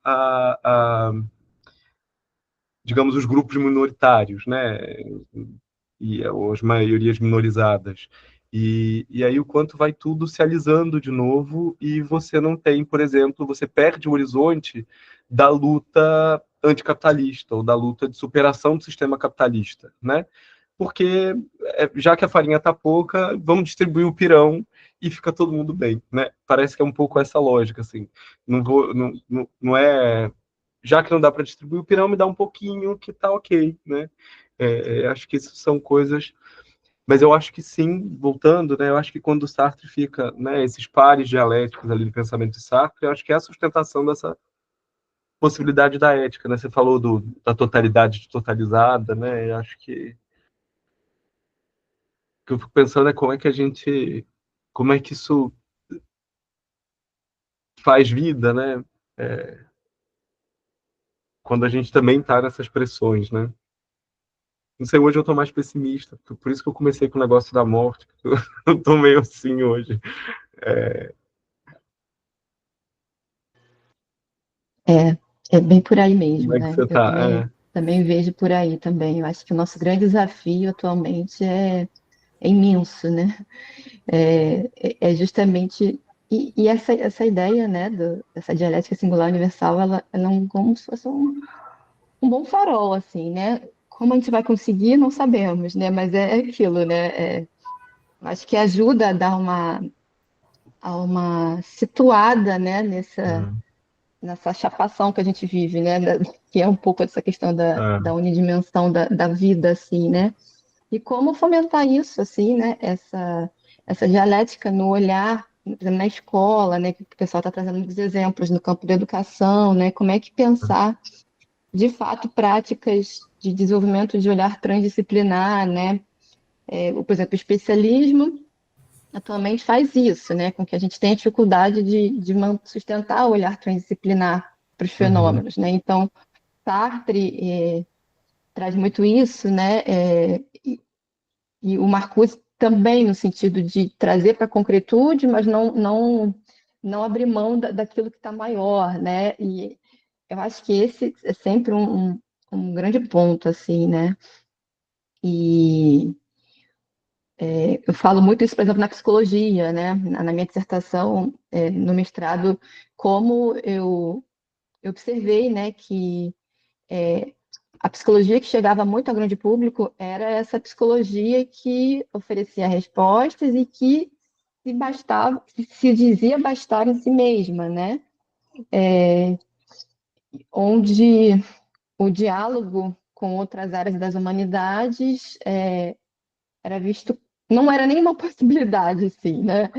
digamos, os grupos minoritários, né? E as maiorias minorizadas. E aí o quanto vai tudo se alisando de novo e você não tem, por exemplo, você perde o horizonte da luta anticapitalista ou da luta de superação do sistema capitalista, né? Porque já que a farinha está pouca, vamos distribuir o pirão e fica todo mundo bem, né? Parece que é um pouco essa lógica, assim. Não é já que não dá para distribuir o pirão, me dá um pouquinho que tá ok, né? Acho que isso são coisas, mas eu acho que sim, voltando, né? Eu acho que quando o Sartre fica, né? Esses pares dialéticos ali do pensamento de Sartre, eu acho que é a sustentação dessa possibilidade da ética, né? Você falou da totalidade totalizada, né? Eu acho que o que eu fico pensando é como é que isso faz vida, né? Quando a gente também está nessas pressões, né? Não sei, hoje eu tô mais pessimista, por isso que eu comecei com o negócio da morte. Eu tô meio assim hoje. É, é bem por aí Como mesmo, é que né? você Eu tá? também vejo por aí também. Eu acho que o nosso grande desafio atualmente é imenso, né? É justamente... E essa ideia, né, dessa dialética singular universal, ela é como se fosse um bom farol, assim, né? Como a gente vai conseguir, não sabemos, né? Mas é aquilo, né? Acho que ajuda a dar uma situada, né, nessa chapação que a gente vive, né? Que é um pouco essa questão da unidimensão da vida, assim, né? E como fomentar isso, assim, né? Essa dialética no olhar, por exemplo, na escola, né? Que o pessoal está trazendo muitos exemplos no campo da educação, né? Como é que pensar, de fato, práticas de desenvolvimento de olhar transdisciplinar, né? Por exemplo, o especialismo atualmente faz isso, né? Com que a gente tenha dificuldade de sustentar o olhar transdisciplinar para os fenômenos, né? Então, Sartre traz muito isso, né? E o Marcuse também, no sentido de trazer para a concretude, mas não abrir mão daquilo que está maior, né? E eu acho que esse é sempre um grande ponto, assim, né? E eu falo muito isso, por exemplo, na psicologia, né? Na minha dissertação, no mestrado, como eu observei, né, que a psicologia que chegava muito ao grande público era essa psicologia que oferecia respostas e que se dizia bastar em si mesma, né? Onde o diálogo com outras áreas das humanidades era visto, não era nenhuma possibilidade, assim, né?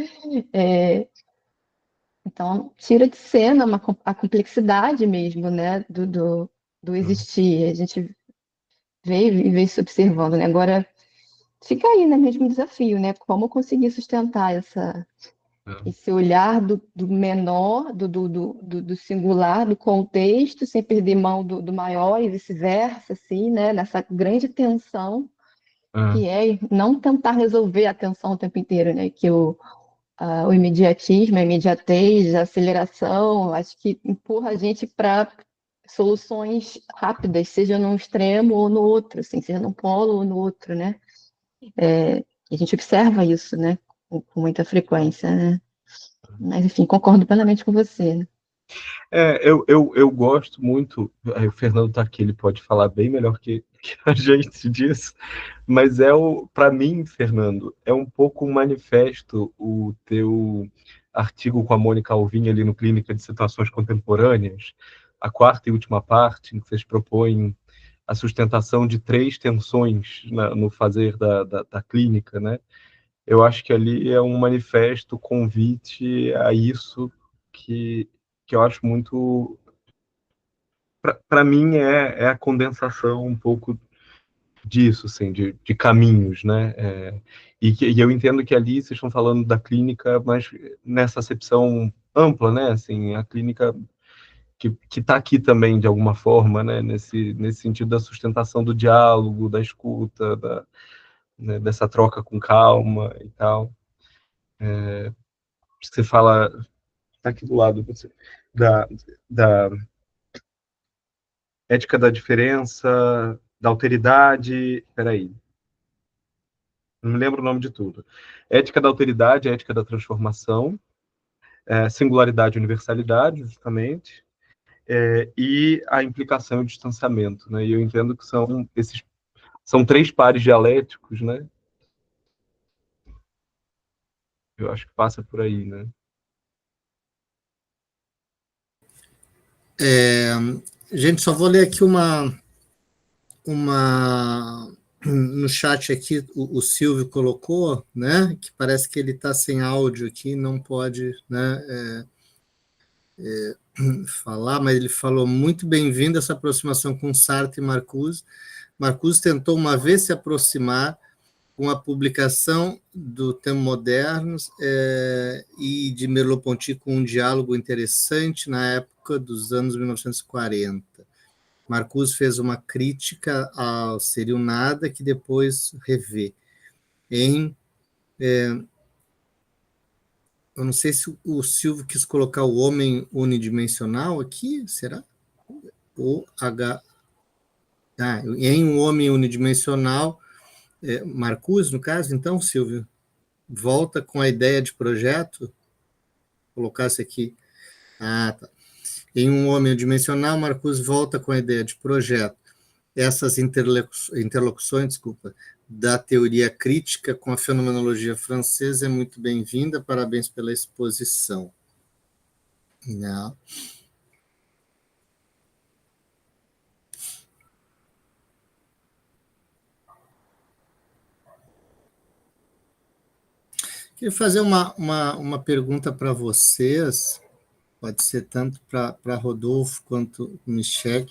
Então, tira de cena a complexidade mesmo, né, do existir. A gente veio isso observando, né? Agora, fica aí, né, mesmo desafio, né? Como conseguir sustentar esse olhar do menor, do singular, do contexto, sem perder mão do maior e vice-versa, assim, né? Nessa grande tensão que é não tentar resolver a tensão o tempo inteiro, né? Que o imediatismo, a imediatez, a aceleração, acho que empurra a gente para soluções rápidas, seja num extremo ou no outro, assim, seja num polo ou no outro, né? E a gente observa isso, né? Com muita frequência, né? Mas, enfim, concordo plenamente com você, né? Eu gosto muito, aí o Fernando está aqui, ele pode falar bem melhor que a gente disso, mas para mim, Fernando, é um pouco um manifesto o teu artigo com a Mônica Alvim ali no Clínica de Situações Contemporâneas, a quarta e última parte, em que vocês propõem a sustentação de 3 tensões no fazer da clínica, né? Eu acho que ali é um manifesto, convite a isso que eu acho muito... Para mim, é a condensação um pouco disso, assim, de caminhos, né? E eu entendo que ali vocês estão falando da clínica, mas nessa acepção ampla, né? Assim, a clínica que está aqui também, de alguma forma, né? Nesse sentido da sustentação do diálogo, da escuta, né? Dessa troca com calma e tal. Você fala... Está aqui do lado, da ética da diferença, da alteridade... Peraí. Não me lembro o nome de tudo. Ética da alteridade, ética da transformação, singularidade e universalidade, justamente, e a implicação e o distanciamento, né? E eu entendo que são 3 pares dialéticos, né? Eu acho que passa por aí, né? Gente, só vou ler aqui no chat aqui, o Silvio colocou, né, que parece que ele está sem áudio aqui, não pode, né, falar, mas ele falou: muito bem-vindo essa aproximação com Sartre e Marcuse. Marcuse tentou uma vez se aproximar com a publicação do Tempo Modernos e de Merleau-Ponty com um diálogo interessante na época dos anos 1940. Marcuse fez uma crítica ao Ser e o Nada, que depois revê. Eu não sei se o Silvio quis colocar o homem unidimensional aqui, será? Em um homem unidimensional, Marcuse, no caso, então, Silvio, volta com a ideia de projeto, colocasse aqui. Ah, tá. Em Um Homem Dimensional, Marcuse volta com a ideia de projeto. Essas interlocuções, desculpa, da teoria crítica com a fenomenologia francesa é muito bem-vinda, parabéns pela exposição. Não. Queria fazer uma pergunta para vocês, pode ser tanto para Rodolfo quanto Michel.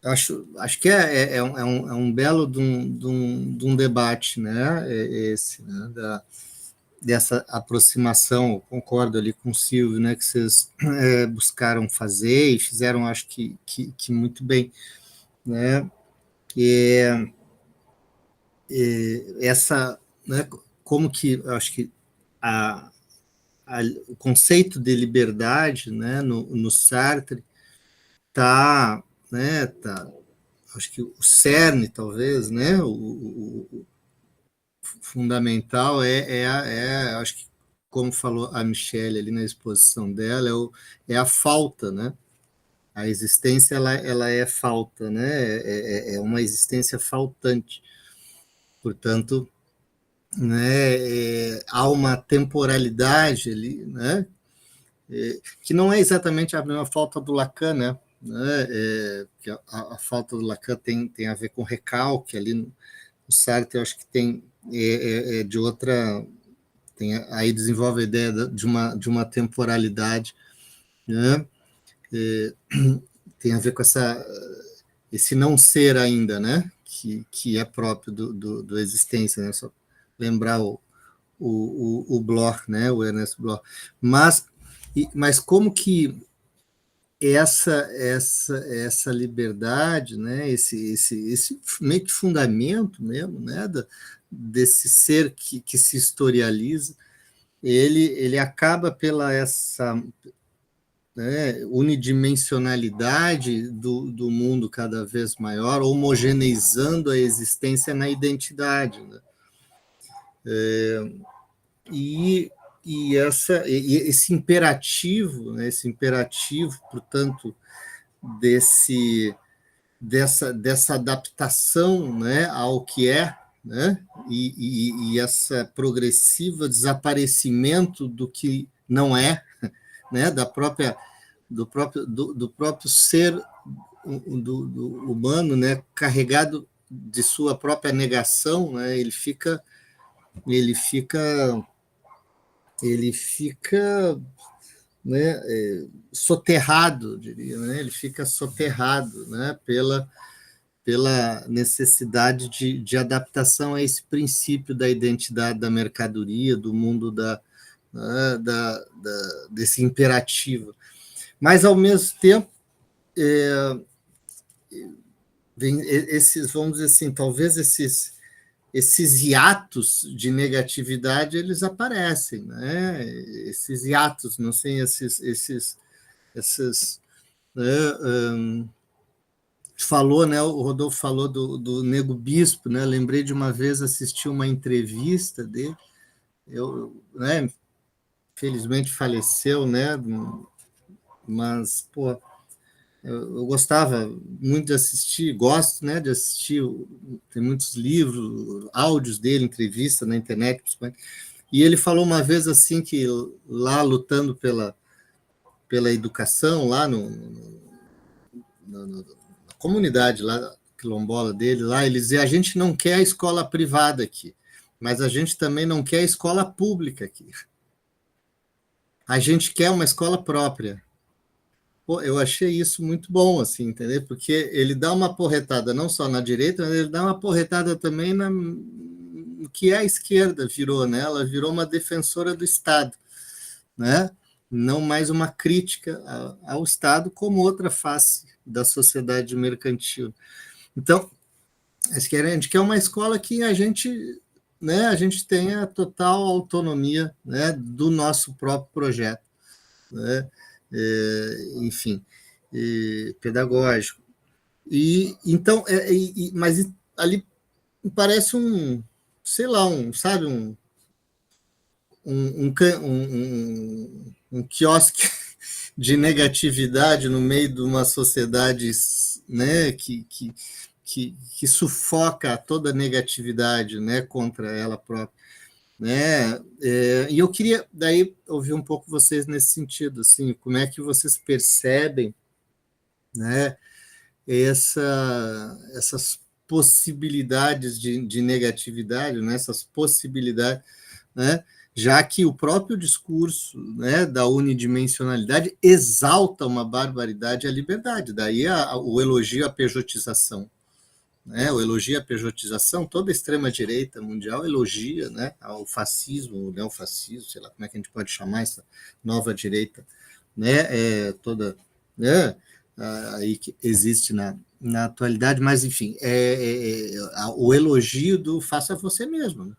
Acho que é um belo de um debate, né? Esse, né? Dessa aproximação, concordo ali com o Silvio, né? Que vocês buscaram fazer e fizeram, acho que muito bem, né? Essa, né? Como que acho que o conceito de liberdade, né? No Sartre tá, né? Acho que o cerne, talvez, né? O fundamental acho que, como falou a Michelle ali na exposição dela, é a falta, né? A existência, ela é falta, né? É uma existência faltante. Portanto, né? Há uma temporalidade ali, né? Que não é exatamente a mesma falta do Lacan, né? Que a falta do Lacan tem a ver com recalque ali no Sartre, eu acho que tem de outra, aí desenvolve a ideia de uma temporalidade, né? Tem a ver com esse não ser ainda, né? Que é próprio do existência, né? Só lembrar o Bloch, né? O Ernest Bloch. Mas como que essa liberdade, né, esse meio que fundamento mesmo, né, desse ser que se historializa, ele acaba pela essa, né, unidimensionalidade do mundo cada vez maior, homogeneizando a existência na identidade, né? Esse imperativo, né, portanto, dessa adaptação, né, ao que é, né, e essa progressiva desaparecimento do que não é, né, do próprio ser do humano, né, carregado de sua própria negação, né, ele fica né, soterrado, diria, né? Ele fica soterrado, né, pela necessidade de adaptação a esse princípio da identidade da mercadoria, do mundo desse imperativo. Mas, ao mesmo tempo, vamos dizer assim, talvez esses hiatos de negatividade, eles aparecem, né? Esses hiatos, não sei, esses né? Falou, né? O Rodolfo falou do Nego Bispo, né? Lembrei de uma vez assistir uma entrevista dele, né? Felizmente faleceu, né? Mas, pô, eu gostava muito de assistir, gosto, né, de assistir, tem muitos livros, áudios dele, entrevista na internet, principalmente, e ele falou uma vez assim que lá lutando pela educação, lá na comunidade lá quilombola dele, lá ele dizia, a gente não quer a escola privada aqui, mas a gente também não quer a escola pública aqui. A gente quer uma escola própria. Pô, eu achei isso muito bom, assim, entendeu? Porque ele dá uma porretada não só na direita, mas ele dá uma porretada também no que a esquerda virou, né? Ela virou uma defensora do Estado, né? Não mais uma crítica ao Estado como outra face da sociedade mercantil. Então, a gente quer uma escola que a gente, né, a gente tenha total autonomia, né, do nosso próprio projeto, né? Enfim, pedagógico. E então, mas ali parece sei lá, sabe, um quiosque de negatividade no meio de uma sociedade, né, que sufoca toda a negatividade, né, contra ela própria, né? E eu queria daí ouvir um pouco vocês nesse sentido, assim, como é que vocês percebem, né, essas possibilidades de negatividade, né, essas possibilidades, né, já que o próprio discurso, né, da unidimensionalidade exalta uma barbaridade à liberdade, daí o elogio à pejotização, né, o elogio à pejotização, toda a extrema-direita mundial elogia, né, ao fascismo, o neofascismo, sei lá como é que a gente pode chamar essa nova direita, né, toda, né, aí que existe na atualidade, mas, enfim, o elogio do faça você mesmo, né?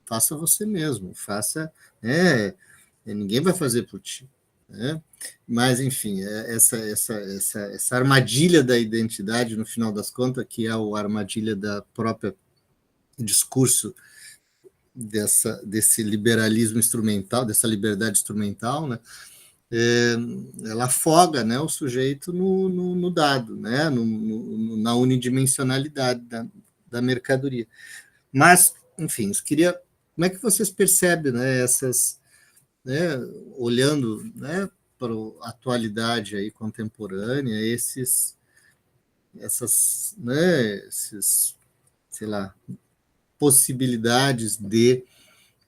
Faça você mesmo, faça, né, ninguém vai fazer por ti, né? Mas, enfim, essa armadilha da identidade, no final das contas, que é a armadilha da própria discurso desse liberalismo instrumental, dessa liberdade instrumental, né? Ela afoga, né, o sujeito no dado, né, na unidimensionalidade da mercadoria. Mas, enfim, eu queria, como é que vocês percebem, né, né, olhando, né, para a atualidade aí contemporânea, essas, né, sei lá, possibilidades de,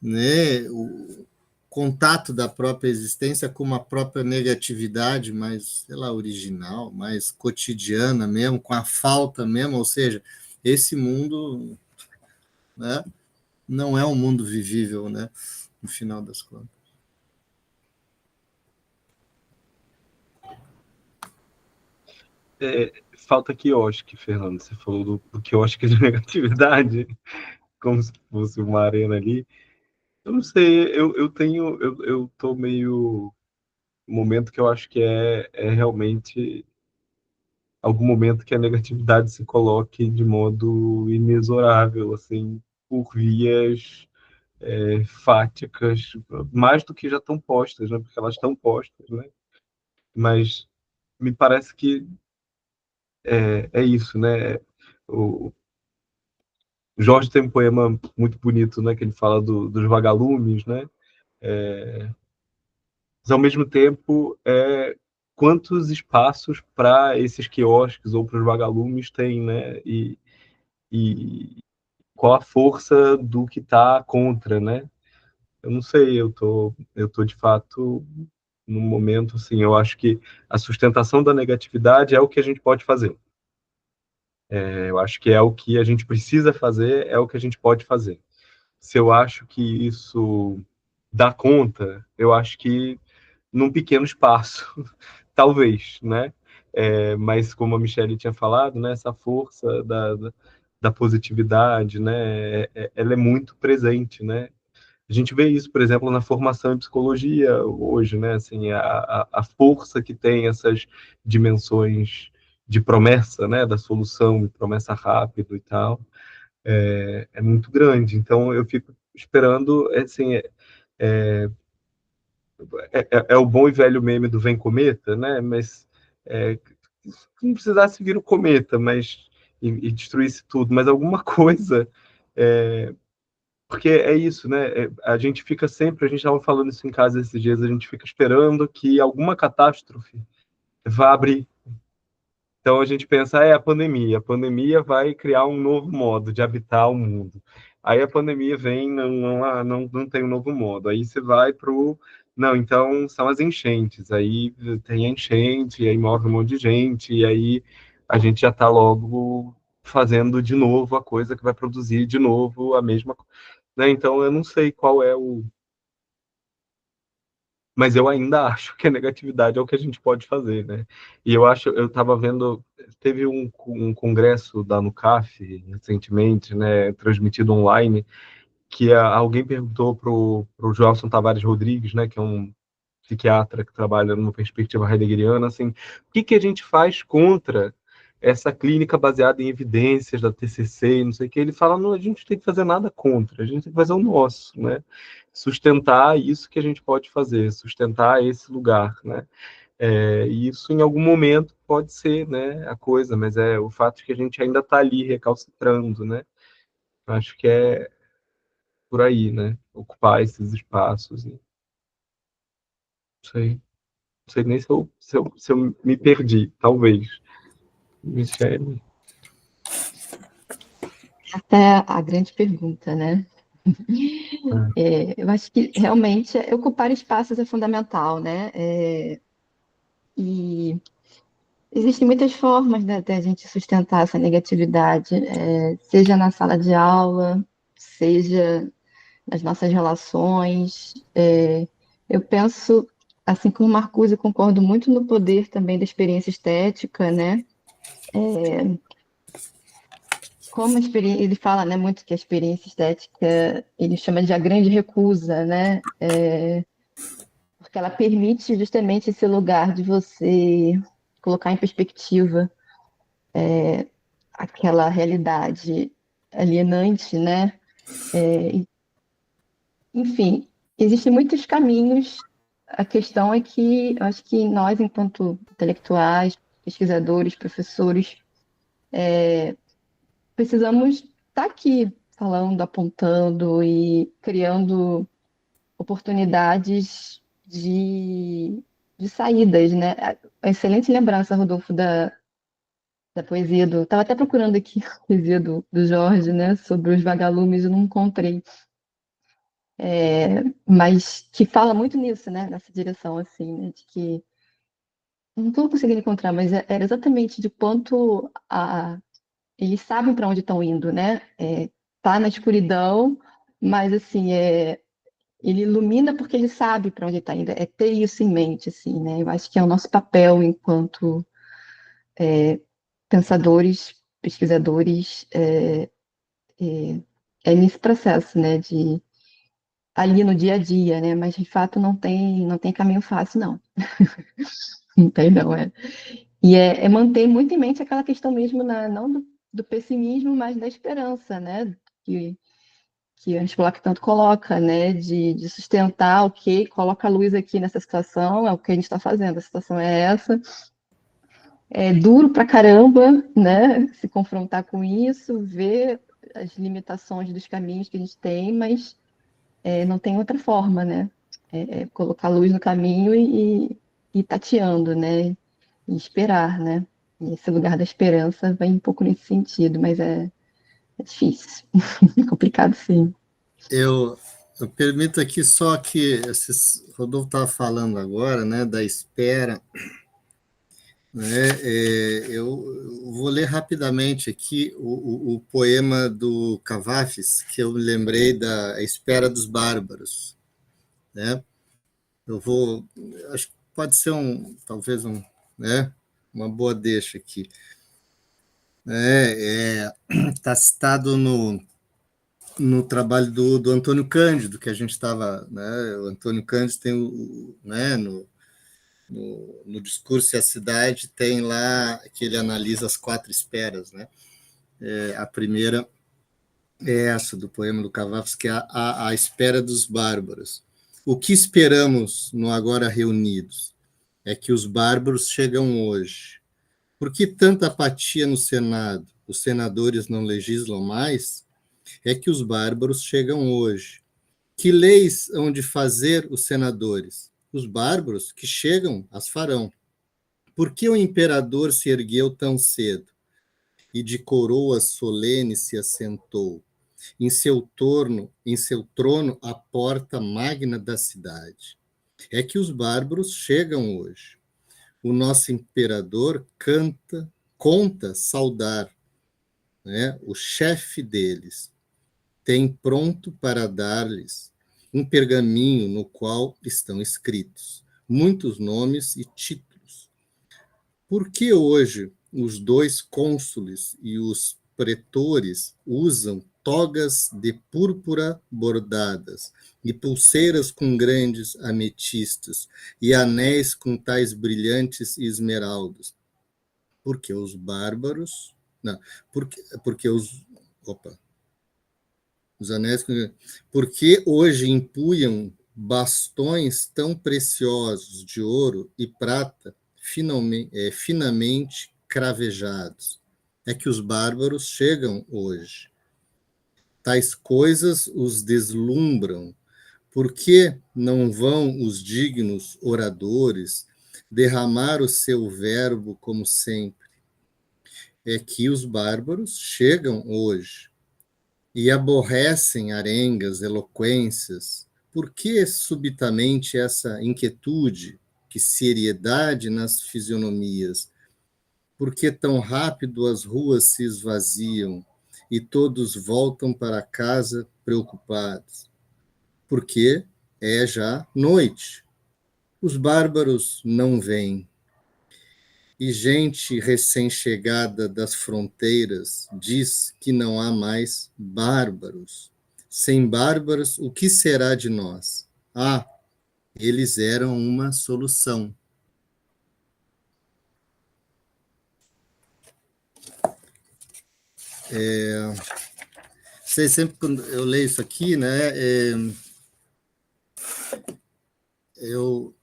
né, o contato da própria existência com uma própria negatividade mais, sei lá, original, mais cotidiana mesmo, com a falta mesmo, ou seja, esse mundo, né, não é um mundo vivível, né, no final das contas. Falta quiosque, Fernando. Você falou do quiosque de negatividade, como se fosse uma arena ali. Eu não sei, eu tô meio um momento que eu acho que é realmente algum momento que a negatividade se coloque de modo inexorável, assim, por vias fáticas, mais do que já estão postas, né? Porque elas estão postas, né? Mas me parece que é isso, né? O Jorge tem um poema muito bonito, né? Que ele fala dos vagalumes, né? Mas, ao mesmo tempo, quantos espaços para esses quiosques ou para os vagalumes tem, né? E qual a força do que está contra, né? Eu não sei, eu tô de fato num momento assim, eu acho que a sustentação da negatividade é o que a gente pode fazer. Eu acho que é o que a gente precisa fazer, é o que a gente pode fazer. Se eu acho que isso dá conta, eu acho que num pequeno espaço, talvez, né? Mas como a Michelle tinha falado, né, essa força da positividade, né, ela é muito presente, né? A gente vê isso, por exemplo, na formação em psicologia hoje, né? Assim, a força que tem essas dimensões de promessa, né? Da solução, de promessa rápido e tal, é muito grande. Então, eu fico esperando, assim, é o bom e velho meme do Vem Cometa, né? Mas não precisasse vir o cometa, mas e destruísse tudo, mas alguma coisa, porque é isso, né? A gente fica sempre, a gente estava falando isso em casa esses dias, a gente fica esperando que alguma catástrofe vá abrir. Então a gente pensa, a pandemia vai criar um novo modo de habitar o mundo. Aí a pandemia vem, não tem um novo modo. Aí você vai pro, não, então são as enchentes. Aí tem a enchente, e aí morre um monte de gente, e aí a gente já está logo fazendo de novo a coisa que vai produzir de novo a mesma coisa. Né? Então eu não sei qual é o, mas eu ainda acho que a negatividade é o que a gente pode fazer, né? E eu estava vendo, teve um congresso da NUCAF recentemente, né, transmitido online, que alguém perguntou pro Joelson Tavares Rodrigues, né, que é um psiquiatra que trabalha numa perspectiva heideggeriana, assim, o que a gente faz contra essa clínica baseada em evidências da TCC e não sei o que? Ele fala, não, a gente não tem que fazer nada contra, a gente tem que fazer o nosso, né? Sustentar isso que a gente pode fazer, sustentar esse lugar, né? E isso em algum momento pode ser, né, a coisa, mas é o fato de que a gente ainda está ali recalcitrando, né? Acho que é por aí, né? Ocupar esses espaços. Não sei, não sei nem se eu me perdi, talvez. Michele. Até a grande pergunta, né? Eu acho que realmente ocupar espaços é fundamental, né? E existem muitas formas, né, da gente sustentar essa negatividade, seja na sala de aula, seja nas nossas relações. Eu penso, assim como Marcuse, eu concordo muito no poder também da experiência estética, né? Como ele fala, né, muito que a experiência estética, ele chama de a grande recusa, né? Porque ela permite justamente esse lugar de você colocar em perspectiva aquela realidade alienante, né? Enfim, existem muitos caminhos. A questão é que eu acho que nós, enquanto intelectuais, pesquisadores, professores, precisamos estar aqui falando, apontando e criando oportunidades de saídas, né? A excelente lembrança, Rodolfo, da poesia do. Estava até procurando aqui a poesia do Jorge, né? Sobre os vagalumes, eu não encontrei. Mas que fala muito nisso, né? Nessa direção, assim, né? De que. Não estou conseguindo encontrar, mas era exatamente de quanto eles sabem para onde estão indo, né? Tá na escuridão, mas assim, ele ilumina porque ele sabe para onde está indo. É ter isso em mente, assim, né? Eu acho que é o nosso papel enquanto pensadores, pesquisadores, nesse processo, né? De ali no dia a dia, né? Mas de fato não tem caminho fácil, não. Não tem, não, E é manter muito em mente aquela questão mesmo, não do pessimismo, mas da esperança, né? Que a Anspolac tanto coloca, né? De sustentar, ok, coloca a luz aqui nessa situação, é o que a gente está fazendo, a situação é essa. É duro pra caramba, né? Se confrontar com isso, ver as limitações dos caminhos que a gente tem, mas não tem outra forma, né? Colocar luz no caminho e ir tateando, né? E esperar, né? E esse lugar da esperança vem um pouco nesse sentido, mas é difícil, é complicado, sim. Eu permito aqui só que Rodolfo estava falando agora, né, da espera, né? Eu vou ler rapidamente aqui o poema do Cavafis, que eu me lembrei da Espera dos Bárbaros, né? Acho que pode ser talvez né, uma boa deixa aqui. Está citado no trabalho do Antônio Cândido, que a gente estava, né? O Antônio Cândido tem né, no Discurso e a Cidade, tem lá que ele analisa as 4 esperas, né? A primeira é essa, do poema do Cavafis, que é a espera dos bárbaros. O que esperamos no agora reunidos? É que os bárbaros chegam hoje. Por que tanta apatia no Senado? Os senadores não legislam mais? É que os bárbaros chegam hoje. Que leis hão de fazer os senadores? Os bárbaros que chegam as farão. Por que o imperador se ergueu tão cedo e de coroa solene se assentou? Em seu trono, a porta magna da cidade. É que os bárbaros chegam hoje. O nosso imperador conta saudar, né, o chefe deles. Tem pronto para dar-lhes um pergaminho no qual estão escritos muitos nomes e títulos. Por que hoje os 2 cônsules e os pretores usam togas de púrpura bordadas, e pulseiras com grandes ametistas, e anéis com tais brilhantes esmeraldas. Porque os bárbaros... Não, porque os anéis... Porque hoje empunham bastões tão preciosos de ouro e prata, finamente cravejados. É que os bárbaros chegam hoje. Tais coisas os deslumbram. Por que não vão os dignos oradores derramar o seu verbo como sempre? É que os bárbaros chegam hoje e aborrecem arengas, eloquências. Por que subitamente essa inquietude, que seriedade nas fisionomias? Por que tão rápido as ruas se esvaziam e todos voltam para casa preocupados? Porque é já noite. Os bárbaros não vêm. E gente recém-chegada das fronteiras diz que não há mais bárbaros. Sem bárbaros, o que será de nós? Ah, eles eram uma solução. Sei sempre quando eu leio isso aqui, né? Eu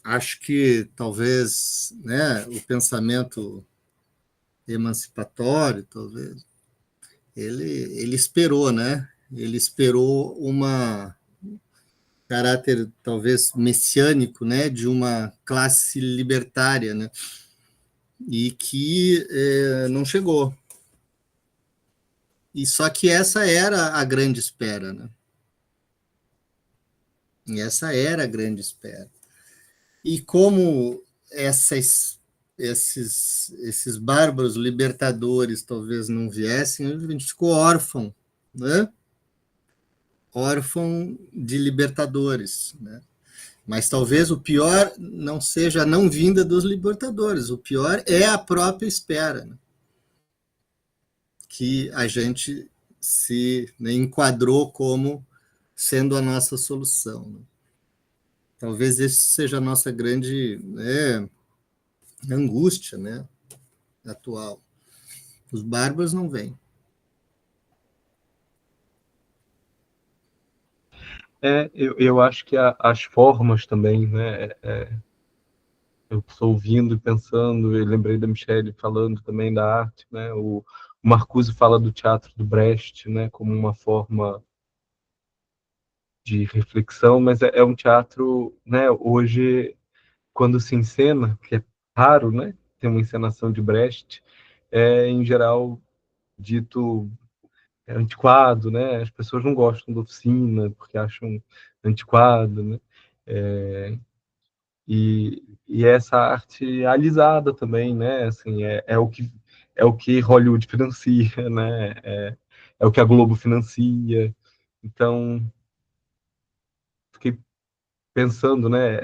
acho que talvez, né, o pensamento emancipatório, talvez, ele esperou, né? Ele esperou uma caráter talvez messiânico, né, de uma classe libertária, né, e que não chegou. E só que essa era a grande espera, né? E essa era a grande espera. E como esses bárbaros libertadores talvez não viessem, a gente ficou órfão, né? Órfão de libertadores, né? Mas talvez o pior não seja a não vinda dos libertadores, o pior é a própria espera, né? Que a gente se, né, enquadrou como sendo a nossa solução, né? Talvez esse seja a nossa grande, né, angústia, né, atual. Os bárbaros não vêm. Eu acho que as formas também, né? Eu estou ouvindo e pensando, e lembrei da Michelle falando também da arte, né? O Marcuse fala do teatro do Brecht, né? Como uma forma de reflexão, mas é um teatro, né? Hoje, quando se encena, que é raro, né? Ter uma encenação de Brecht, em geral dito antiquado, né? As pessoas não gostam da Oficina porque acham antiquado, né? E essa arte alisada também, né? Assim, é o que Hollywood financia, né? É o que a Globo financia. Então, fiquei pensando, né?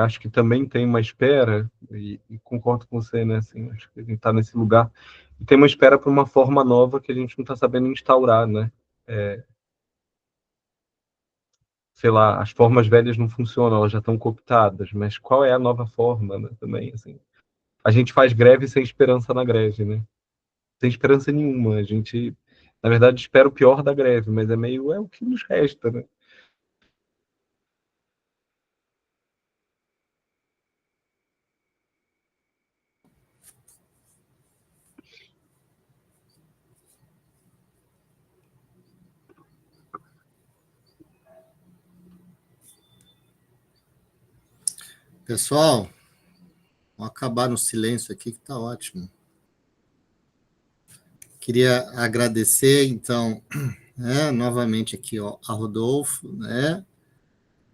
Acho que também tem uma espera e concordo com você, né? Assim, acho que a gente está nesse lugar e tem uma espera para uma forma nova que a gente não está sabendo instaurar, né? Sei lá, as formas velhas não funcionam, elas já estão cooptadas, mas qual é a nova forma, né? Também, assim. A gente faz greve sem esperança na greve, né? Sem esperança nenhuma. A gente, na verdade, espera o pior da greve, mas é o que nos resta, né? Pessoal, vamos acabar no silêncio aqui, que está ótimo. Queria agradecer, então, né, novamente aqui ó, a Rodolfo, né,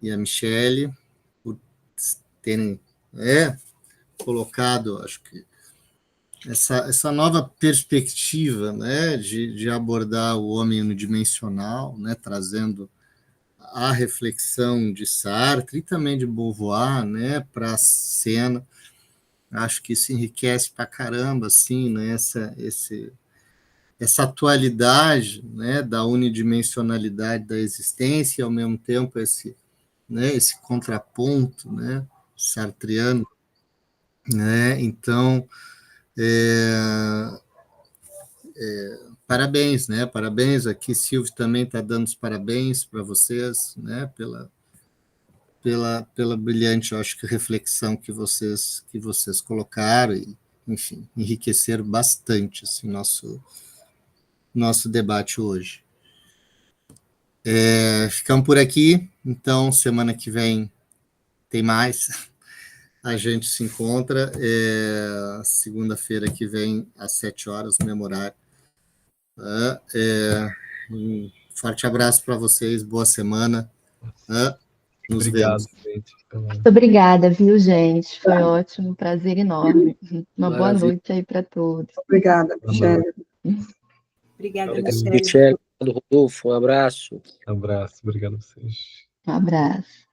e a Michelle, por terem, né, colocado, acho que, essa nova perspectiva, né, de abordar o homem unidimensional, né, trazendo a reflexão de Sartre e também de Beauvoir, né, para a cena. Acho que isso enriquece para caramba, assim, né, essa atualidade, né, da unidimensionalidade da existência, e ao mesmo tempo esse, né, esse contraponto, né, sartreano, né? Então, parabéns, né? Parabéns. Aqui, Silvio também está dando os parabéns para vocês, né? Pela brilhante, eu acho que, reflexão que vocês colocaram e, enfim, enriqueceram bastante assim, nosso debate hoje. Ficamos por aqui, então, semana que vem tem mais. A gente se encontra segunda-feira que vem, às 7 horas, no mesmo horário. Um forte abraço para vocês, boa semana. Nos Obrigado, vemos. gente. Muito obrigada, viu, gente? Foi ótimo, um prazer enorme. Uma boa Maravilha. noite aí para todos. Obrigada, Michele. Obrigada, Obrigado, Michele. Michele. Rodolfo, um abraço. Um abraço, obrigado a vocês. Um abraço.